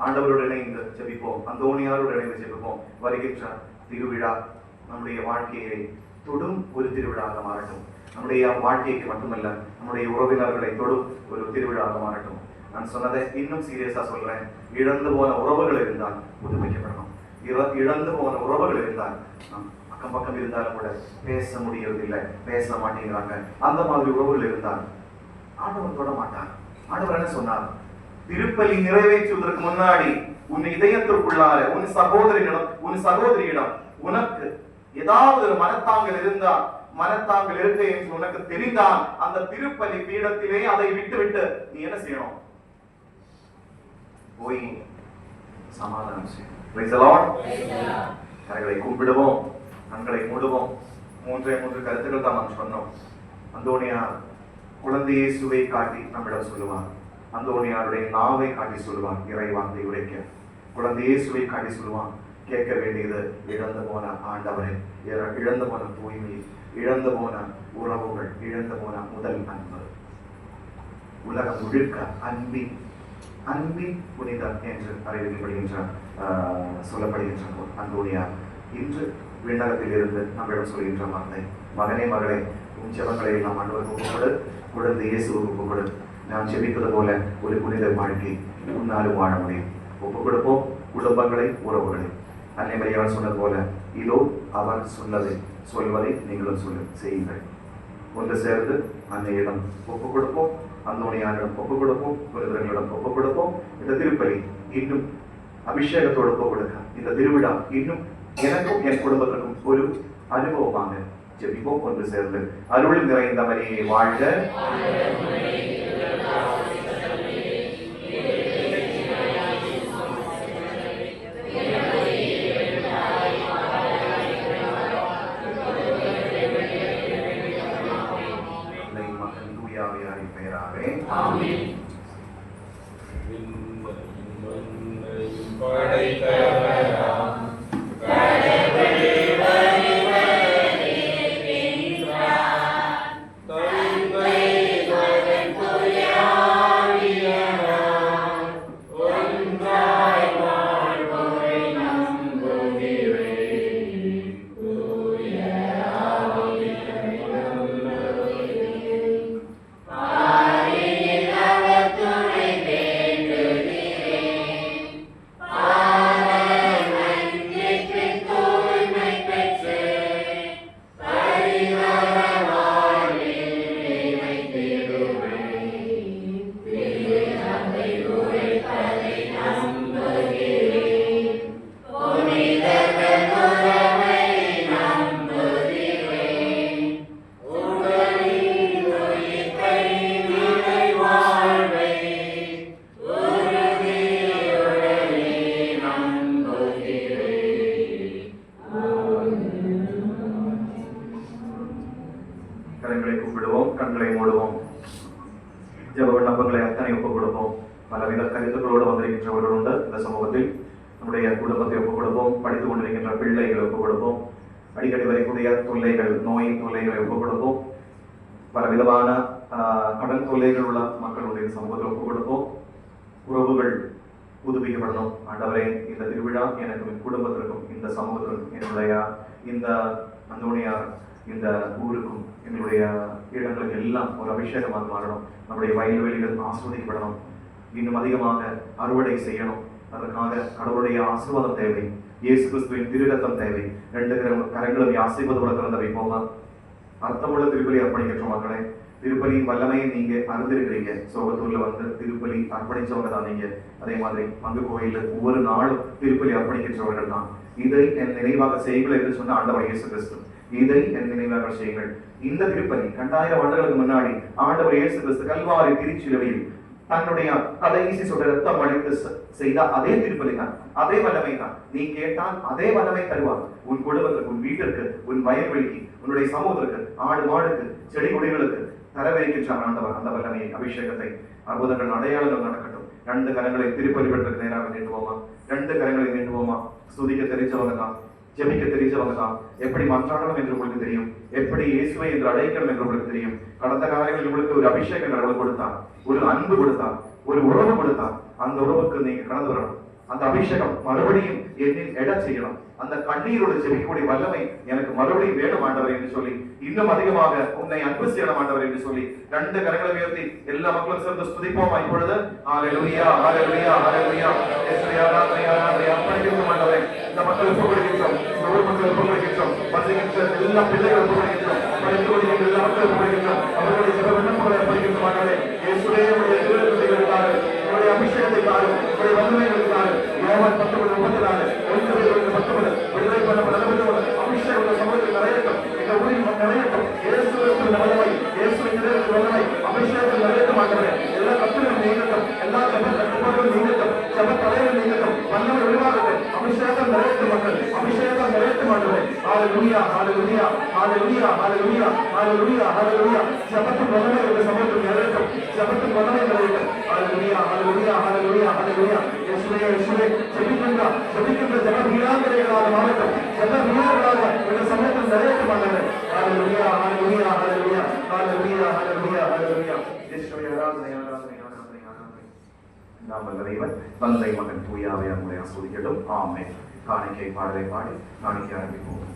ஆண்டவரோடு இணைந்து ஜெபிப்போம், அந்தோணியாரோடு இணைந்து ஜெபிப்போம். வருகின்ற திருவிழா நம்முடைய வாழ்க்கையை தொடும் ஒரு திருவிழாக மாறட்டும். நம்முடைய வாழ்க்கைக்கு மட்டுமல்ல, நம்முடைய உறவினர்களை தொடும் ஒரு திருவிழாக மாறட்டும். நான் சொன்னதை இன்னும் சீரியஸா சொல்றேன். இழந்து போன உறவுகள் இருந்தால் புதுமைக்கப்படணும். இழந்து போன உறவுகள் இருந்தால் அக்கம் பக்கம் இருந்தாலும் கூட பேச முடியறதில்லை, பேச மாட்டேங்கிறாங்க. அந்த மாதிரி உறவுகள் இருந்தால் ஆண்டவர் தொட மாட்டார். ஆண்டவர் என்ன சொன்னார்? திருப்பலி நிறைவேற்றுவதற்கு முன்னாடி உன் இதயத்திற்குள்ளார உன் சகோதரியிடம், உன் சகோதரியிடம் உனக்கு ஏதாவது ஒரு மனத்தாங்கல் இருந்தால், மனத்தாங்கல் இருக்கு என்று உனக்கு தெரிந்தால், அந்த திருப்பலி பீடத்திலே அதை விட்டு நீ என்ன செய்யணும்? போய் சமாதானம் செய்யணும். Praise the Lord. கரங்களை கும்பிடுவோம், கண்களை மூடுவோம். 3 கருத்துக்கள் தான் நாம் சொன்னோம். அந்தோணியார் குழந்தை இயேசுவை காட்டி நம்மிடம் சொல்லுவார். அந்தோணியாருடைய நாவை காட்டி சொல்லுவான் இறைவார்த்தை உரைக்க. குழந்தை இயேசுவை காட்டி சொல்லுவான், கேட்க வேண்டியது இழந்து போன ஆண்டவரை, இழந்து போன தூய்மை, இழந்து போன உறவுகள், இழந்து போன முதல் அன்பு. உலகம் முழுக்க அன்பின் அன்பின் புனிதர் என்று அறிவிக்கப்படுகின்ற சொல்லப்படுகின்ற அந்தோனியார் இன்று விண்ணகத்தில் இருந்து நம்மிடம் சொல்கின்ற வார்த்தை, மகனே மகளே, உன் ஜெபங்களை எல்லாம் ஆண்டவருக்கு ஒப்புக்கொடு, கொடுத்து இயேசுவுக்கு ஒப்புக்கொடு. நான் ஜெபித்தது போல ஒரு புனித வாழ்க்கை உன்னாலும் வாழ முடியும். ஒப்புக் கொடுப்போம் குடும்பங்களை, உறவுகளை. அன்னை மரியாள் சொன்னது போல, இதோ அவர் சொல்வதை நீங்களும் செய்யுங்கள். ஒன்று சேர்ந்து அன்னையிடம் ஒப்புக் கொடுப்போம், அந்தோனியாரிடம் ஒப்புக் கொடுப்போம், புனிதர்களிடம் ஒப்புக் கொடுப்போம். இந்த திருப்பலி இன்னும் அபிஷேகத்தோடு ஒப்புக் கொடுக்க, இந்த திருவிழா இன்னும் எனக்கும் என் குடும்பத்திற்கும் ஒரு அனுபவமாக ஜெபிப்போம். ஒன்று சேர்ந்து அருள் நிறைந்த மரியே வாழ்க, பெயராவே கரங்களை கூப்பிடுவோம், கண்களை மூடுவோம். ஜெப விண்ணப்பங்களை அத்தனை ஒப்புக் கொடுப்போம். பலவித கருத்துக்களோடு வந்திருக்கின்றவர்கள் உண்டு இந்த சமூகத்தில். நம்முடைய குடும்பத்தை ஒப்புக் கொடுப்போம், படித்துக் கொண்டிருக்கின்ற பிள்ளைகளை ஒப்புக் கொடுப்போம், அடிக்கடி வரக்கூடிய தொல்லைகள், நோயின் தொல்லைகளை ஒப்புக் கொடுப்போம், பலவிதமான கடன் தொல்லைகள் உள்ள மக்களுடைய சமூகத்தில் ஒப்புக் கொடுப்போம். உறவுகள் புதுப்பிக்கப்படணும். ஆண்டவரே, இந்த திருவிழா எனக்கும் குடும்பத்திற்கும் இந்த சமூகத்திற்கும் என்னுடைய இந்த அந்தோனியார் இந்த ஊருக்கும் எங்களுடைய இடங்களுக்கு எல்லாம் ஒரு அபிஷேகமாக மாறணும். நம்முடைய வயல்வெளிகள் ஆஸ்வதிக்கப்படணும். இன்னும் அதிகமாக அறுவடை செய்யணும். அதற்காக கடவுளுடைய ஆசீர்வாதம் தேவை. இயேசு கிறிஸ்துவின் திருரத்தம் தேவை. 2 கரங்களும் ஆசீர்வாதம் திறந்து வைப்போமா? அர்த்தமுள்ள திருப்பலி அர்ப்பணிக்கின்ற மக்களே, திருப்பலியின் வல்லமையை நீங்க அறிந்திருக்கிறீங்க. சோகத்தூர்ல வந்து திருப்பலி அர்ப்பணிச்சவங்க தான் நீங்க. அதே மாதிரி பங்கு கோயில ஒவ்வொரு நாளும் திருப்பலி அர்ப்பணிக்கின்றவர்கள் தான். இதை என் நினைவாக செய்யுங்கள் என்று சொன்ன ஆண்டவர் இயேசு கிறிஸ்து. இதை என் நினைவாக செய்யுங்கள். இந்த திருப்பலி 2000 ஆண்டுகளுக்கு முன்னாடி ஆண்டவர் இயேசு கிறிஸ்து கல்வாரி திருச்சிலுவையில் தன்னுடைய கடைசி சொட்ட ரத்தம் அளித்து செய்த அதே திருப்பலி தான், அதே வல்லமை தான். நீ கேட்டால் அதே வல்லமை தருவார். உன் குடும்பத்திற்கு, உன் வீட்டிற்கு, உன் வயல்வெளிக்கு, உன்னுடைய சமூகத்திற்கு, ஆடு மாடுக்கு, செடி கொடிகளுக்கு தரவேற்கின்றார் ஆண்டவர் அந்த வல்லமையை, அபிஷேகத்தை. அற்புதங்கள், அடையாளங்கள் நடக்கட்டும். 2 கரங்களை திருப்பலி பெற்றதுக்கு நேராக நீட்டுவோமா? 2 கரங்களை நீட்டுவோமா? ஸ்துதிக்க தெரிஞ்சவங்க தான், ஜெபிக்க தெரிஞ்சவங்க தான். எப்படி மன்றாடணும் என்று உங்களுக்கு தெரியும், எப்படி இயேசுவை என்று அழைக்கணும் என்று உங்களுக்கு தெரியும். கடந்த காலங்களில் உங்களுக்கு ஒரு அபிஷேகம் கடவுள் கொடுத்தார், ஒரு அன்பு கொடுத்தார், ஒரு உறவு கொடுத்தார். அந்த உறவுக்கு நீங்க கடந்து வரணும். அந்த அபிஷேகம் மறுபடியும் என்னில் எட செய்யணும். அந்த கண்ணீரோடு செவிக்கூடிய வல்லமை எனக்கு மறுபடியும் வேணும் ஆண்டவர் என்று சொல்லி, இன்னும் அதிகமாக உன்னை அன்பு செய்யணும் ஆண்டவர் என்று சொல்லி 2 கரங்களை உயர்த்தி எல்லா மக்களும் சேர்ந்து ஸ்துதிப்போமா இப்பொழுது? ஹalleluya, ஹalleluya, ஹalleluya. இயேசுவே ஆராதனை, ஆராதனை. அர்ப்பணிக்கிறோம் ஆண்டவரே. இந்த மக்கள் ஒப்புக்கொடுக்கிறோம், ஒவ்வொரு மக்கள் ஒப்புக்கொடுக்கிறோம், வசிக்கின்ற எல்லா பிள்ளைகள் ஒப்புக்கொடுக்கிறோம், படித்துக் கொண்டிருக்கிற எல்லா மக்கள் ஒப்புக்கொடுக்கிறோம். அவர்களுடைய ஜெப விண்ணப்பங்களை அர்ப்பணிக்கிறோம் ஆண்டவரே. இயேசுவே உம்முடைய திருவிருந்துகளுக்காக, உம்முடைய அபிஷேகத்திற்காக, உம்முடைய வல்லமைகளுக்காக. யோவான் 19:34 19 விடுதலை பண்ணப்பட்ட அபிஷேகம் சமூகத்தில் நிறையட்டும். இந்த ஊரில் நிறையட்டும். இயேசுவின் வல்லமை, இயேசுவின் வல்லமை அபிஷேகத்தில் நிறையட்டும் ஆண்டவரே. எல்லா கட்டுகளும் நீங்கட்டும், எல்லா கட்டுப்பாடுகளும் நீங்கட்டும், ஜெப தலைகள் நீங்கட்டும், வல்லமை வெளிவாகட்டும். அபிஷேகம் நிறையட்டும் மக்கள், அபிஷேகம் நிறையட்டும் ஆண்டவரே. ஹalleluya, ஹalleluya, ஹalleluya, ஹalleluya, ஹalleluya, ஹalleluya. ஜெபத்தின் வல்லமை இந்த சமூகத்தில் நிறையட்டும், ஜெபத்தின் வல்லமை நிறையட்டும். ஹalleluya, ஹalleluya, ஹalleluya, ஹalleluya. இயேசுவே, இயேசுவே, ஜெபிக்கின்ற ஜெப வீராங்கனைகளாக மாறட்டும், ஜெப வீரர்களாக இந்த சமூகத்தில் நிறையட்டும் ஆண்டவரே. ஹalleluya, ஹalleluya, ஹalleluya, ஹalleluya, ஹalleluya, ஹalleluya. இயேசுவே ஆராதனை, ஆராதனை, ஆராதனை, ஆராதனை. இந்த எல்லாம் வல்ல இறைவன் தந்தை மகன் தூயாவையார் முறை ஆசீர்வதிக்கட்டும். ஆமென். காணிக்கை பாடலை பாடி காணிக்கை ஆரம்பிப்போம்.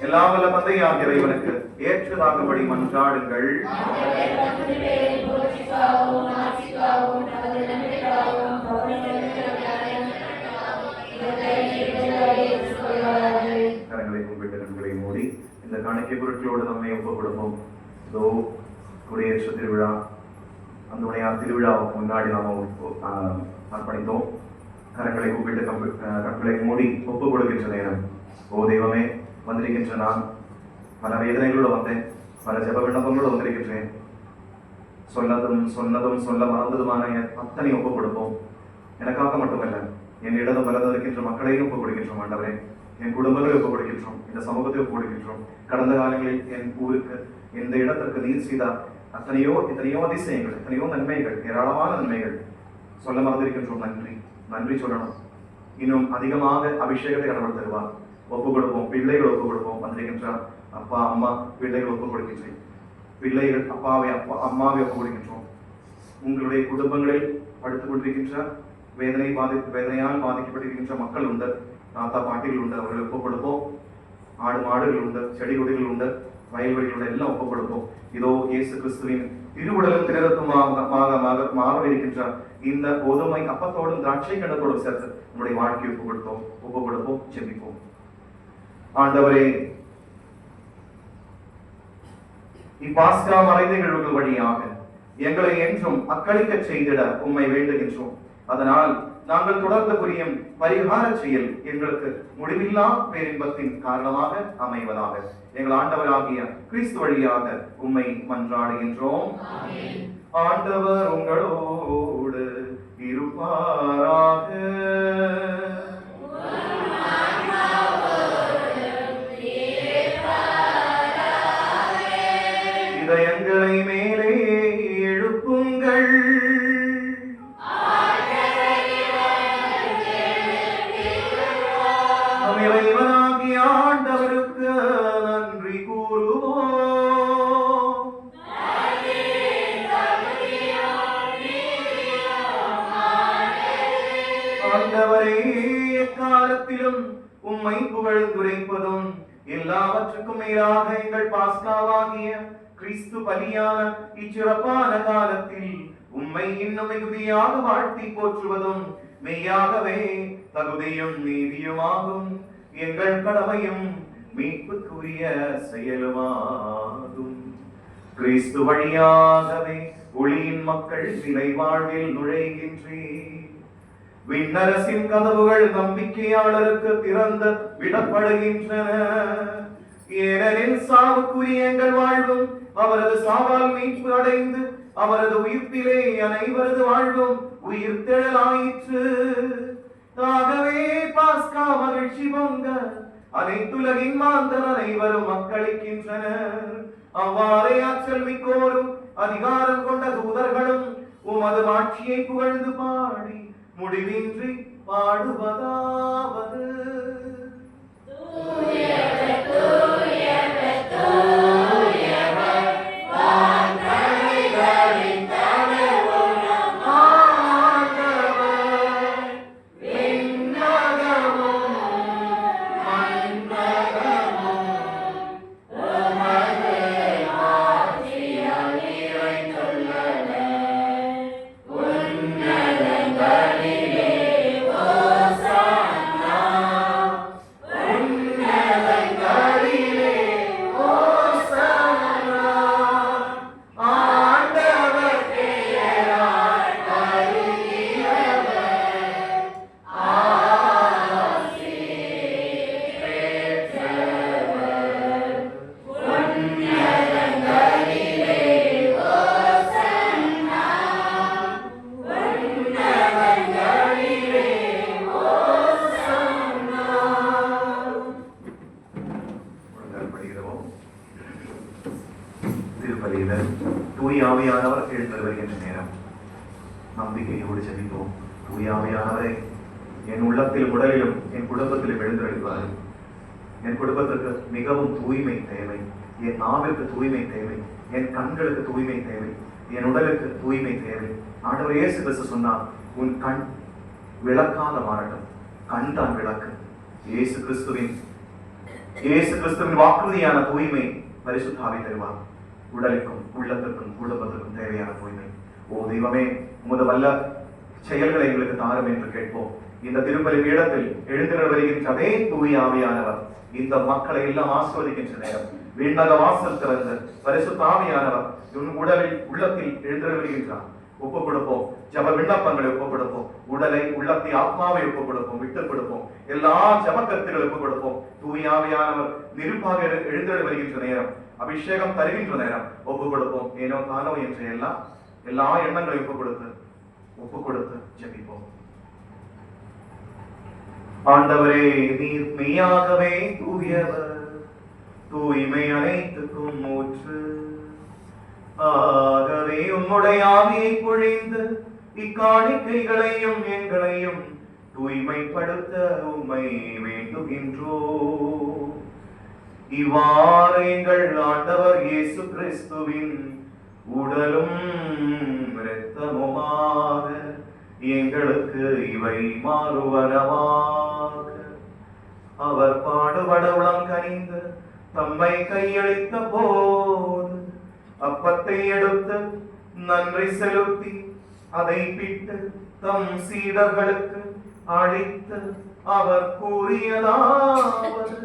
எல்லாம் வல்ல தந்தையாகிய இறைவனுக்கு ஏற்றதாகும்படி மன்றாடுங்கள். கரங்களை கும்பிட்டு கண்களை மூடி இந்த காணிக்கை பொருட்களோடு நம்மை ஒப்புக் கொடுப்போம். இதோ குடியேற்ற திருவிழா, அந்த திருவிழாவுக்கு முன்னாடி நாம் அர்ப்பணித்தோம். கரங்களை கூப்பிட்டு கண்களை மூடி ஒப்புக் கொடுக்கின்ற நேரம். ஓ தெய்வமே, வந்திருக்கின்ற நான் பல வேதனைகளோடு வந்தேன், பல ஜெப விண்ணப்பங்களோடு வந்திருக்கின்றேன். சொன்னதும் சொல்ல மறந்ததுமான அத்தனை ஒப்புக் கொடுப்போம். எனக்காக மட்டுமல்ல, என் இடதும் வலதும் இருக்கின்ற மக்களையும் ஒப்புக் கொடுக்கின்றோம். ஆண்டவரே, என் குடும்பங்களை ஒப்புக் கொடுக்கின்றோம், இந்த சமூகத்தை ஒப்புக் கொடுக்கின்றோம். கடந்த காலங்களில் என் ஊருக்கு, இந்த இடத்திற்கு நீர் செய்த எத்தனையோ அதிசயங்கள், எத்தனையோ நன்மைகள், ஏராளமான நன்மைகள் சொல்ல மறந்திருக்கின்றோம். நன்றி சொல்லணும். இன்னும் அதிகமாக அபிஷேகத்தை கடவுள் தருவார். ஒப்புக் கொடுப்போம். பிள்ளைகள் ஒப்புக் கொடுப்போம். வந்திருக்கின்றார் அப்பா அம்மா பிள்ளைகள் ஒப்புக் கொடுக்கின்றேன். பிள்ளைகள் அம்மாவை ஒப்புக் கொடுக்கின்றோம். உங்களுடைய குடும்பங்களில் படுத்துக் கொண்டிருக்கின்ற வேதனையால் பாதிக்கப்பட்டிருக்கின்ற மக்கள் உண்டு, தாத்தா பாட்டிகள் உண்டு, அவர்களை ஒப்புக் கொடுப்போம். ஆடு மாடுகள் உண்டு, செடி கொடிகள் உண்டு, வயல்வெளிகள் எல்லாம் ஒப்புக் கொடுப்போம். இதோ இயேசு கிறிஸ்துவின் திருவுடலும் திருரத்தமாக இருக்கின்ற இந்த கோதுமை அப்பத்தோடும் திராட்சை கண்டத்தோடும் சேர்த்து நம்முடைய வாழ்க்கையை ஒப்புக் கொடுப்போம். ஜெபிப்போம். ஆண்டவரே, இப்பாஸ்கா மறை நிகழ்வுகள் வழியாக எங்களை என்றும் அக்களிக்க செய்திட உம்மை வேண்டுகின்றோம். அதனால் நாங்கள் தொடர்ந்து புரியும் பரிகார செயல் எங்களுக்கு முடிவில்லா பேரின்பத்தின் காரணமாக அமைவதாக எங்கள் ஆண்டவராகிய கிறிஸ்து வழியாக உம்மை மன்றாடுகின்றோம். ஆண்டவர் உங்களோடு இருப்பாராக. இதயங்களை மேலே எழுப்புங்கள். இறைவனாகிய ஆண்டவருக்கு நன்றி கூறுவோம். ஆண்டவரே, எக்காலத்திலும் உம்மை புகழ்ந்துரைப்பதும் எல்லாவற்றுக்கும் மேலாக எங்கள் பாஸ்காவாகிய கிறிஸ்து பலியான இச்சிறப்பான காலத்தில் உம்மை இன்னும் மிகுதியாக வாழ்த்தி போற்றுவதும் மெய்யாகவே தகுதியும் நீதியுமாகும். எங்கள் கடமையும் மீட்புக்குரிய செயலுமாகும். கிறிஸ்து வழியாகவே ஒளியின் மக்கள் நிலை வாழ்வில் நுழைகின்றீர். விண்ணரசின் கதவுகள் நம்பிக்கையாளருக்கு திறந்து விடப்படுகின்றன. ஏனெனில் சாவுக்குரிய எங்கள் வாழ்வும் அவரது சாவால் மீட்பு அடைந்து அவரது உயிர்ப்பிலே அனைவரது வாழ்வும் உயிர் தெழலாயிற்று. ஆகவே பாஸ்கா மகிழ்ச்சி பொங்க அனைத்துலகின் மாந்தர் அனைவரும் மக்களிக்கின்றனர். அவ்வாறே ஆற்றல் மிக்கோரும் அதிகாரம் கொண்ட தூதர்களும் உமது ஆட்சியை புகழ்ந்து பாடி முடிவின்றி பாடுவதாவது. தூய ஆவியானவர் எழுந்து வருகின்ற நேரம் நம்பிக்கையோடு ஜெபிப்போம். தூய ஆவியானவரை என் உள்ளத்திலும் உடலிலும் என் குடும்பத்திலும் எழுந்தருள்வார். என் குடும்பத்திற்கு மிகவும் தூய்மை தேவை. என் நாவிற்கு தூய்மை தேவை. என் கண்களுக்கு தூய்மை தேவை. என் உடலுக்கு தூய்மை தேவை. ஆண்டவர் இயேசு கிறிஸ்து சொன்னார், உன் கண் விளக்காக மாறட்டும். கண் தான் விளக்கு. இயேசு கிறிஸ்துவின் வாக்குறுதியான தூய்மை பரிசுத்த ஆவி தருவார். உடலுக்கும் உள்ளத்திற்கும் குடும்பத்திற்கும் தேவையான தூய்மை. ஓ தெய்வமே, உமது வல்ல செயல்களை எங்களுக்கு தாரும் என்று கேட்போம். இந்த திருப்பலி பீடத்தில் எழுந்திர வருகின்ற அதே தூய ஆவியானவர் இந்த மக்களை எல்லாம் ஆஸ்வதிக்கின்ற நேரம் விண்ணக வாசல் திறந்து பரிசுத்த ஆவியானவர் உடலில் உள்ளத்தில் எழுந்திர வருகின்றார். ஒப்புக் கொடுப்போம். ஜப விண்ணப்பங்களை ஒப்புக் கொடுப்போம். உடலை, உள்ளத்தை, ஆத்மாவை ஒப்புக் கொடுப்போம். விட்டுக் கொடுப்போம். எல்லா ஜப கருத்துக்களை ஒப்புக் கொடுப்போம். தூய ஆவியானவர் நெருப்பாக எழுந்திர வருகின்ற நேரம், அபிஷேகம் தருகின்ற நேரம் ஒப்புக் கொடுப்போம். ஏனோ தானோ என்ற எல்லா எண்ணங்களையும் ஒப்புக் கொடுத்து ஜெபிப்போம். ஆண்டவரே, நீர் மெய்யாகவே தூயவர், தூய்மை அனைத்துக்கும் ஊற்று. ஆகவே உம்முடைய ஆவியை பொழிந்து இக்காணிக்கைகளையும் எங்களையும் தூய்மைப்படுத்த உம்மை வேண்டுகின்றோம். இவ்வாறு எங்கள் ஆண்டவர் இயேசு கிறிஸ்துவின் உடலும் இரத்தமுமாக எங்களுக்கு இவை மாறுவனவாக. அவர் பாடுபட உளம் கனிந்து தம்மை கையளித்த போது அப்பத்தை எடுத்து நன்றி செலுத்தி அதை பிட்டு தம் சீடர்களுக்கு அளித்து அவர் கூறியதாவது,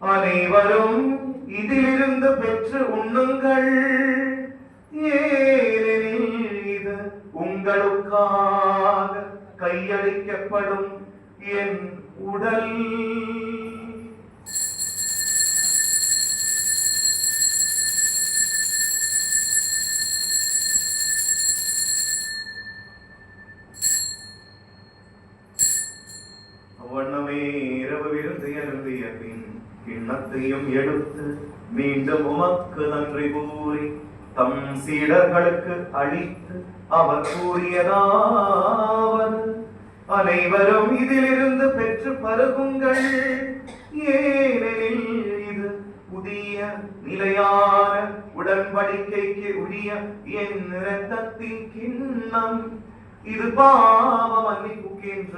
அனைவரும் இதிலிருந்து பெற்று உண்ணுங்கள், ஏனெனில் இது உங்களுக்காக கையளிக்கப்படும் என் உடல். அவ்வண்ணமே இரவு விருந்து அருந்திய பின் கிண்ணத்தையும் எடுத்து மீண்டும் உமக்கு நன்றி கூறி தம் சீடர்களுக்கு அளித்து அவர் கூறியதாவது, அனைவரும் இதிலிருந்து பெற்று பருகுங்கள், ஏனெனில் இது புதிய நிலையான உடன்படிக்கைக்கு உரிய என் இரத்தத்தின் கிண்ணம். இது பாவ மன்னிப்புக்கென்ற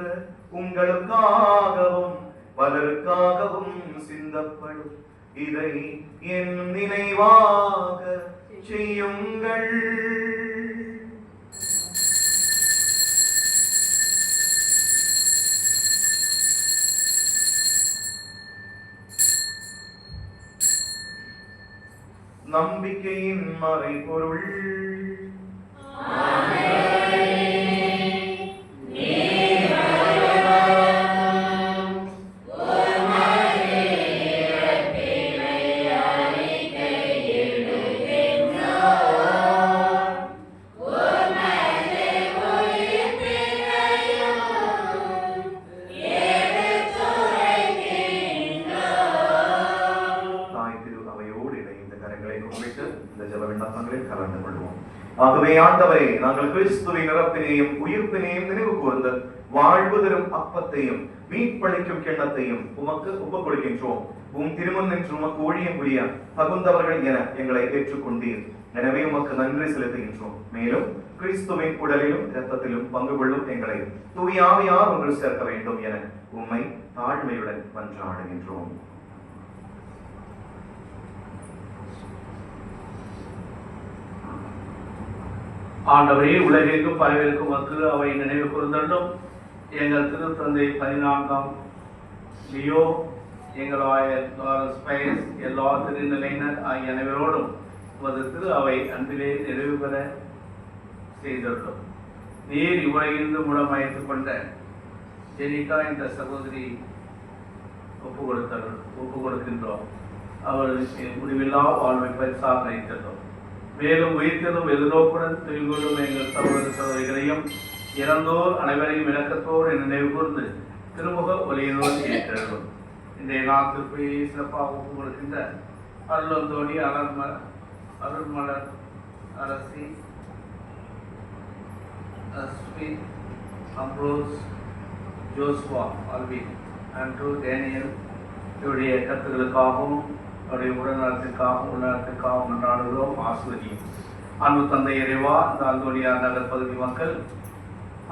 உங்களுக்காகவும் பலருக்காகவும் சிந்தப்படும். இதை என் நினைவாக செய்யுங்கள். நம்பிக்கையின் மறைபொருள். ஆகவே ஆண்டவரே, நாங்கள் கிறிஸ்துவின் இறப்பினையும் உயிர்ப்பினையும் நினைவு கூர்ந்து வாழ்வு தரும் அப்பத்தையும் மீட்பளிக்கும் கிண்ணத்தையும் உமக்கு ஒப்புக் கொடுக்கின்றோம். உம் திருமுன் நின்று உமக்கு ஊழியம் புரிய தகுந்தவர்கள் என எங்களை ஏற்றுக்கொண்டீர். எனவே உமக்கு நன்றி செலுத்துகின்றோம். மேலும் கிறிஸ்துவின் உடலிலும் இரத்தத்திலும் பங்கு கொள்ளும் எங்களை தூய ஆவியார் ஒன்று சேர்க்க வேண்டும் என உம்மை தாழ்மையுடன் மன்றாடுகின்றோம். ஆண்டவரே, உலகிற்கும் பலவிற்கும் வந்து அவை நினைவு கூர்ந்தோம். எங்கள் திருத்தந்தை 14ஆம் லியோ, எங்கள் ஸ்பைஸ், எல்லா திருநிலையினர் ஆகிய அனைவரோடும் உமது திரு அவை அன்பிலே நிறைவு பெற செய்துள்ளோம். நீர் இவ்வுலகிலிருந்து மூலமாய்த்து கொண்ட ஜெனிகா என்ற சகோதரி ஒப்பு கொடுக்கின்றோம். அவர்களுக்கு முடிவில்லா வாழ்வை பரிசாக அளித்துள்ளோம். மேலும் உயிர்த்தெழும் எதிர்நோக்குடன் தொழில்கொள்ளும் எங்கள் சகோதர சகோதரிகளையும் இறந்தோர் அனைவரையும் இலக்கத்தோடு நினைவு கூர்ந்து திருமுக ஒலியினோடு ஏற்றெழும். இன்றைய நாட்டிற்கு சிறப்பாக ஒப்பு கொடுக்கின்ற Arulanthoni, Arulmalar Arasi, Ashvi, Ambrose, Joshua, Alvin, Andrew, Daniel இவருடைய கருத்துக்களுக்காகவும் அவருடைய உடல்நலத்திற்காகவும் உடல்நலத்திற்காகவும் கொண்டாடுகிறோம். ஆசிரியம் அன்பு தந்தை இறைவா, இந்த அந்தோனியார் நகர் பகுதி மக்கள்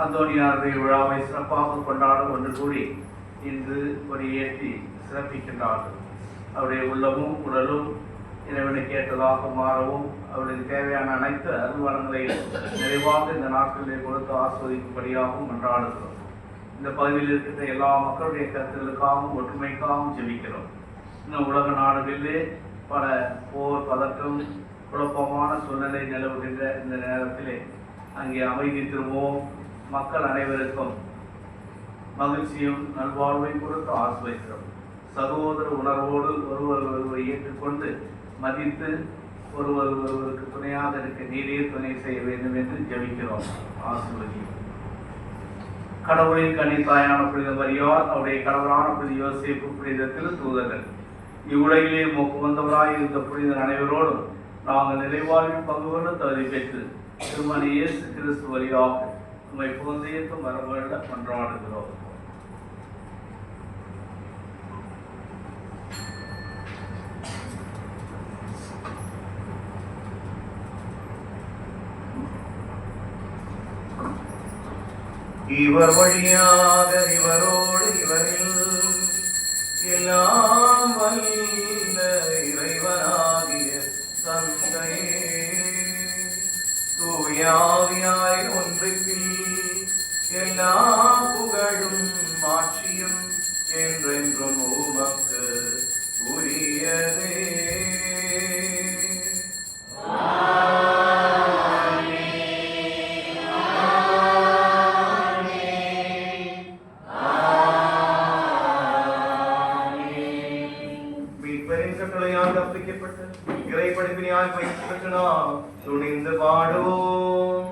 அந்தோனியாருடைய விழாவை சிறப்பாக கொண்டாட ஒன்று கூடி இன்று கொடியேற்றி சிறப்பிக்கின்றார்கள். அவருடைய உள்ளமும் உடலும் இறைவனுக்கு ஏற்றதாக மாறவும் அவர்களுக்கு தேவையான அனைத்து அருள்வளங்களையும் நிறைவாக இந்த நாட்களிலே கொடுத்து ஆஸ்வதிக்கும்படியாகவும் கொண்டாடுகிறோம். இந்த பகுதியில் இருக்கின்ற எல்லா மக்களுடைய கருத்துக்களுக்காகவும் ஒற்றுமைக்காகவும் ஜெபிக்கிறோம். இன்னும் உலக நாடுகளிலே பல போர், பதற்றம், குழப்பமான சூழ்நிலை நிலவுகின்ற இந்த நேரத்திலே அங்கே அமைதி திரும்பவும் மக்கள் அனைவருக்கும் மகிழ்ச்சியும் நல்வாழ்வை கொடுத்து ஆசிர்வதிக்கிறோம். சகோதர உணர்வோடு ஒருவரை ஏற்றுக்கொண்டு மதித்து ஒருவருக்கு துணையாக இருக்க நீரே துணை செய்ய வேண்டும் என்று ஜெபிக்கிறோம். ஆசிர்வதி. கடவுளின் கனி தாயான புனித மரியாள், அவருடைய கடவுளான புனித யோசேப்பு, புனித திருத்தூதர்கள், இவ்வுலகிலே மோக்கு வந்தவராய் இருந்த புனிதர் அனைவரோடும் நாங்கள் நிறைவாழ்வில் பங்கு கொண்டு தகுதி பெற்று திருமணி இயேசு கிறிஸ்து வழியாக உண்மை புகழ்ந்தேற்றும் வரவேண்ட கொண்டாடுகிறோம். இவர் வழியாக இவரோடு இவரில் எல்லாம் வல்ல இறைவனாகிய தந்தையே, தூய ஆவியாரின் ஒன்றிப்பில் எல்லா புகழும் ஆட்சியும் என்றென்றும் உமக்கு உரியதே. இறைப்படிப்பினால் பயிற்சி பெற்று நாம் துணிந்து பாடுவோம்.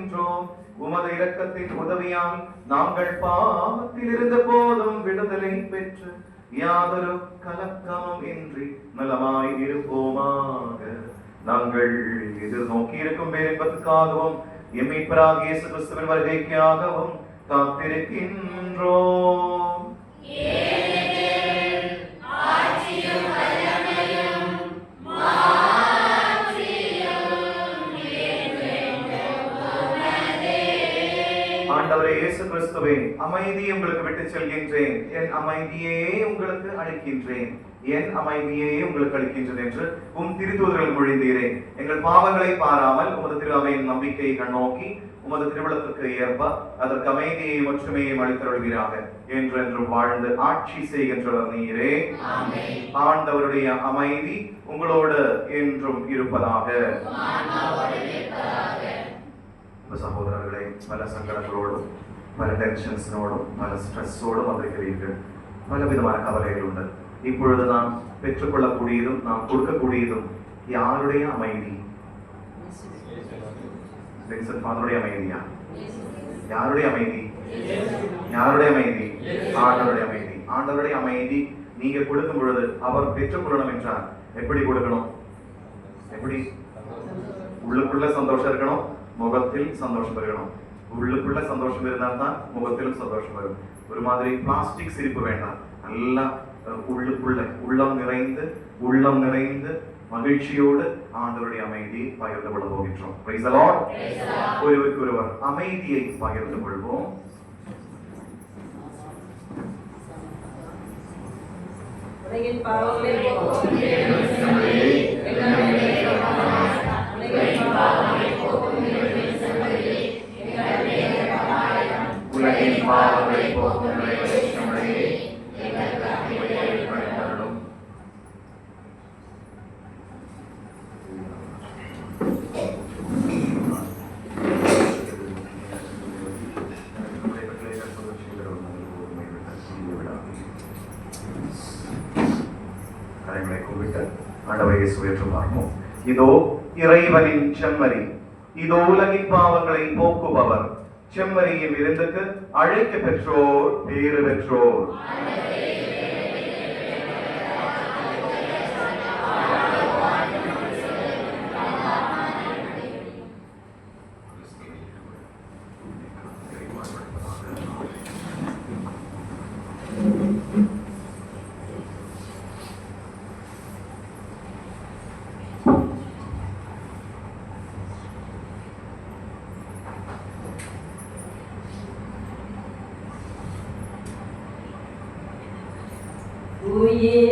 பாடுகின்றோம். உமது இரக்கத்தின் உதவியால் நாங்கள் பாவத்தில் இருந்த போதும் விடுதலை பெற்று யாதொரு கலக்கமும் இன்றி நலமாய் இருப்போமாக. நாங்கள் எதிர்நோக்கி இருக்கும் பேரின்பத்துக்காகவும் எம்மீட்பராகிய இயேசு கிறிஸ்துவின் வருகைக்காகவும் காத்திருக்கின்றோம். ஆண்டவரே இயேசு கிறிஸ்துவே, அமைதியை உங்களுக்கு விட்டு செல்கின்றேன், என் அமைதியே உங்களுக்கு அளிக்கின்றேன், என் அமைதியே உங்களுக்கு அளிக்கின்றேன் என்று திருத்தூதர்கள் மொழிந்தீரே. எங்கள் பாவங்களை பாராமல் உமது திருவையின் நம்பிக்கையை கண்ணோக்கி உமது திருவிழத்திற்கு ஏற்ப அதற்கு அமைதியை ஒற்றுமையை அளித்தருள்வீராக. என்றென்றும் வாழ்ந்து ஆட்சி செய்கின்றவர் நீரே. ஆண்டவருடைய அமைதி உங்களோடு என்றும் இருப்பதாக. சகோதரர்களை, பல சங்கடங்களோடும் பல டென்ஷன்ஸோடும் பல ஸ்ட்ரெஸ்ஸோடும் வந்திருக்கிறீர்கள். பல விதமான கவலைகள் உண்டு. இப்பொழுது நாம் பெற்றுக்கொள்ளக்கூடியதும் நாம் கொடுக்கக்கூடியதும் யாருடைய அமைதி? ஃபாதருடைய அமைதியா? யாருடைய அமைதி? யாருடைய அமைதி? ஆண்டவருடைய அமைதி. ஆண்டவருடைய அமைதி நீங்க கொடுக்கும் பொழுது அவர் பெற்றுக்கொள்ளணும் என்றார். எப்படி கொடுக்கணும்? எப்படி? உள்ளுக்குள்ள சந்தோஷம் இருக்கணும், முகத்தில் சந்தோஷம் இருக்கணும். உள்ளுக்குள்ள சந்தோஷம் இருந்தால் தான் முகத்திலும் சந்தோஷம் வரும். ஒரு மாதிரி பிளாஸ்டிக் சிரிப்பு வேண்டாம். நல்லா உள்ளுக்குள்ள உள்ளம் நிறைந்து மகிழ்ச்சியோடு ஆண்டவருடைய அமைதியை பகிர்ந்து கொள்ள போகின்றோம். Praise the Lord. ஒருவருக்கு ஒருவர் அமைதியை பகிர்ந்து கொள்வோம். உலகின் பாவங்களை போக்கும் இதோ இறைவனின் செம்மறி, இதோ உலகின் பாவங்களை போக்குபவர். செம்மறியின் விருந்துக்கு அழைக்க பெற்றோர் பேறு பெற்றோர். Thank you.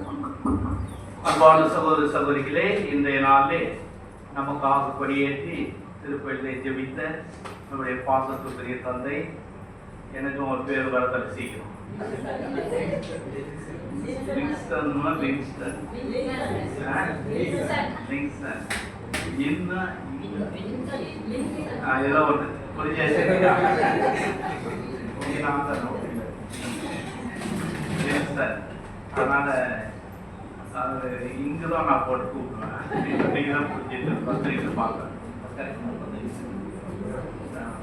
அன்பான சகோதர சகோதரிகளே, இன்றைய நாளிலே நமக்காக கொடியேற்றி திருப்பதியை ஜெபித்த நம்முடைய பாசத்துக்குரிய தந்தை, எனக்கும் ஒரு பேர் வரத்தல் சீக்கிரம் ஏதோ ஒன்று அதனால அது இங்குதான் நான் போட்டு கூப்பிடுவேன். பத்திரிக்கை பார்ப்பேன்.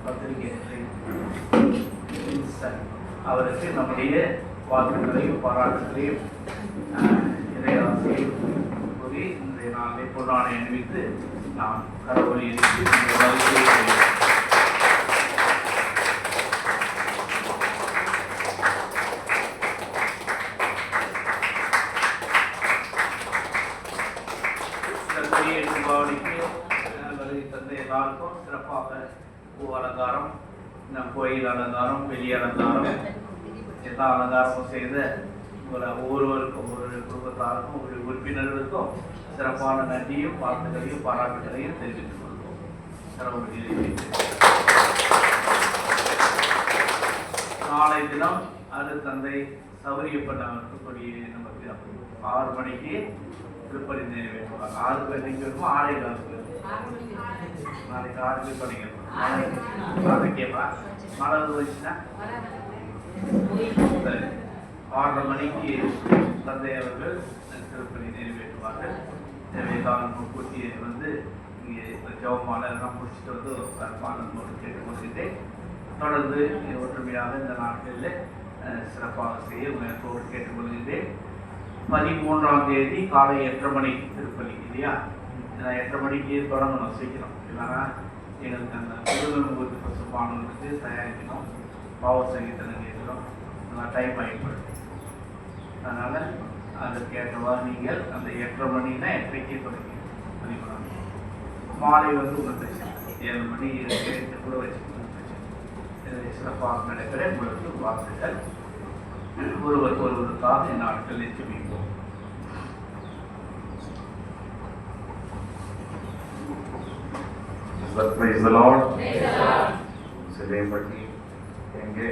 பத்திரிகை அவருக்கு நம்முடைய வாழ்த்துக்களையும் பாராட்டுகளையும் இறையாசையும் கூறி இன்றைய நாளை பொருளானை அணிவித்து நாம் கடவுளை எழுதி தந்தை எல்லாருக்கும் சிறப்பாக பூ அலங்காரம், கோயில் அலங்காரம், வெளி அலங்காரம், எல்லா அலங்காரமும் செய்த ஒவ்வொருவருக்கும், ஒரு குடும்பத்தாருக்கும், ஒரு உறுப்பினர்களுக்கும் சிறப்பான நன்றியும் வாழ்த்துக்களையும் பாராட்டுகளையும் தெரிவித்துக் கொள்வோம். நாளை தினம் அது தந்தை சௌரியப்பன் அவருக்கு கொடி நமக்கு 6 மணிக்கு திருப்பதி நிறைவேற்றுவாங்க. 6 மணிக்கு இருக்கும், 6:15 நாளைக்கு 6 பண்ணிக்கணும். கேட்பா மழை வந்துச்சுன்னா 6:30 மணிக்கு தந்தை அவர்கள் திருப்பதி நிறைவேற்றுவார்கள். வேதாளம் முக்கூட்டியை வந்து இங்கே ஜெபமாலை எல்லாம் முடிச்சுட்டு வந்து அர்ப்பணத்தோடு கேட்டுக்கொள்கின்றே தொடர்ந்து ஒற்றுமையாக இந்த நாட்களில் சிறப்பாக செய்ய உங்களோடு கேட்டுக்கொள்கின்றேன். 13ஆம் தேதி காலை 8:30 மணிக்கு திருப்பலி இல்லையா? 8:30 மணிக்கு தொடங்கணும் சீக்கிரம். இல்லைன்னா எங்களுக்கு அந்த திருநெல்வேலி பசுப்பானவர்களுக்கு தயாரிக்கணும், பாவ சங்கீதம் கேட்கணும், அதெல்லாம் டைம் ஆகிப்படும். அதனால் அதற்கு ஏற்றவாறு நீங்கள் அந்த 8:30 மணினா 8:30க்கு தொடங்கி மாலை வந்து உங்கள் பிரச்சனை 7 மணி 8 கூட வச்சுக்கணும் பிரச்சனை. சிறப்பாக நடைபெற உங்களுக்கு வாழ்த்துக்கள். ஒருவருக்கு ஒருவருக்காக இந்த நாட்கள் எச்சரிப்போம். சிலையப்பட்டி எங்கே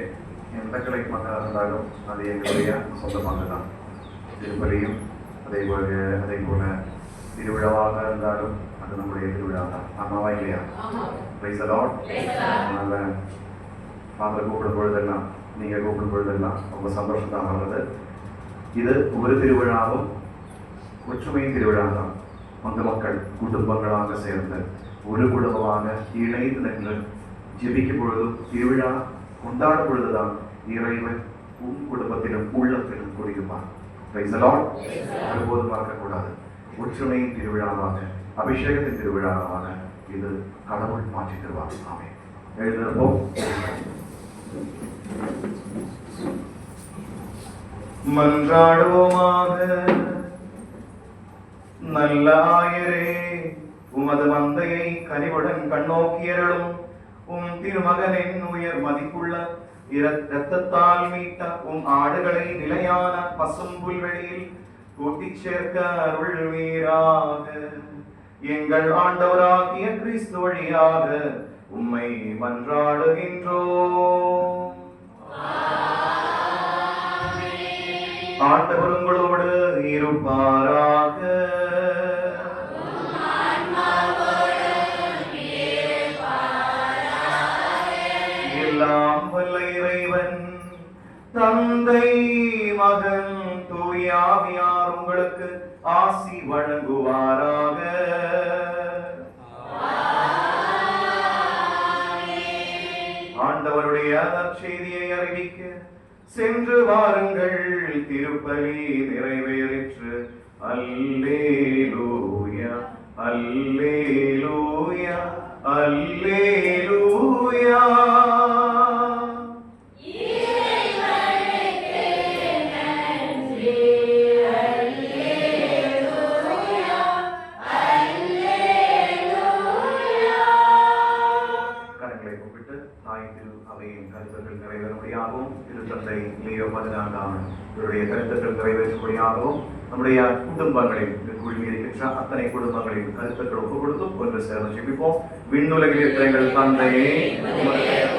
எந்த கிளை மக்கள் இருந்தாலும் அது எங்களுடைய சொந்தமாக தான். திருப்பலியும் அதே போல திருவிழாவாக இருந்தாலும் அது நம்முடைய திருவிழா தான். ஆமாவா இல்லையா? Praise the Lord. அதனால ஃபாதர் கூப்பிடும் பொழுதெல்லாம், நீங்கள் கூப்பிடும் பொழுதெல்லாம் ரொம்ப சந்தோஷம் தான் வர்றது. இது ஒரு திருவிழாவும் ஒற்றுமை திருவிழா தான். மக்கள் குடும்பங்களாக சேர்ந்து ஒரு குடும்பமாக இணைந்து நின்று ஜெபிக்கும் பொழுதும் திருவிழா கொண்டாடும் பொழுதுதான் இறைவன் குடும்பத்திலும் உள்ளத்திலும் குடியிருப்பார். Praise the Lord. ஒருபோதும் மறக்கக்கூடாது. ஒற்றுமையின் திருவிழாவாக, அபிஷேகத்தின் திருவிழாவாக இது கடவுள் மாற்றி தருவார். ஆமென். எழுந்திருப்போம். மன்றாடுவோமாக. நல்ல ஆயரே, உமது மந்தையை கனிவுடன் கண்ணோக்கியருளும். உம் திருமகனின் உயர் மதிப்புள்ள இரத்தத்தால் மீட்ட உம் ஆடுகளை நிலையான பசும் புல்வெளியில் கூட்டிச் சேர்க்க அருள்வீராக. எங்கள் ஆண்டவராகிய கிறிஸ்து வழியாக உம்மை மன்றாடுகின்றோம். ஆண்டவர் உங்களோடு இருப்பாராக. எல்லாம் வல்ல இறைவன் தந்தை, மகன், தூய ஆவியார் உங்களுக்கு ஆசி வழங்குவாராக. ஆண்டவருடைய நற்செய்தியை அறிவிக்க சென்று வாருங்கள். திருப்பலி நிறைவேறிற்று. அல்லேலூயா, அல்லேலூயா, அல்லேலூயா. கரங்களை கூப்பிட்டு தாய்க்கு அவையின் கருத்துக்கள் நிறைவேறும்படியாகவும் திருத்தந்தை லியோ 14 இவருடைய கருத்துக்கள் நிறைவேற்றும்படியாகவும் நம்முடைய குடும்பங்களில் குழுமியிருக்கின்ற அத்தனை குடும்பங்களின் கருத்துக்கள் ஒப்புக் கொடுத்தும் ஒன்று சேர்ந்து ஜெபிப்போம். விண்ணுலகில் இருக்கிற எங்கள் தந்தையே, உமது பெயர்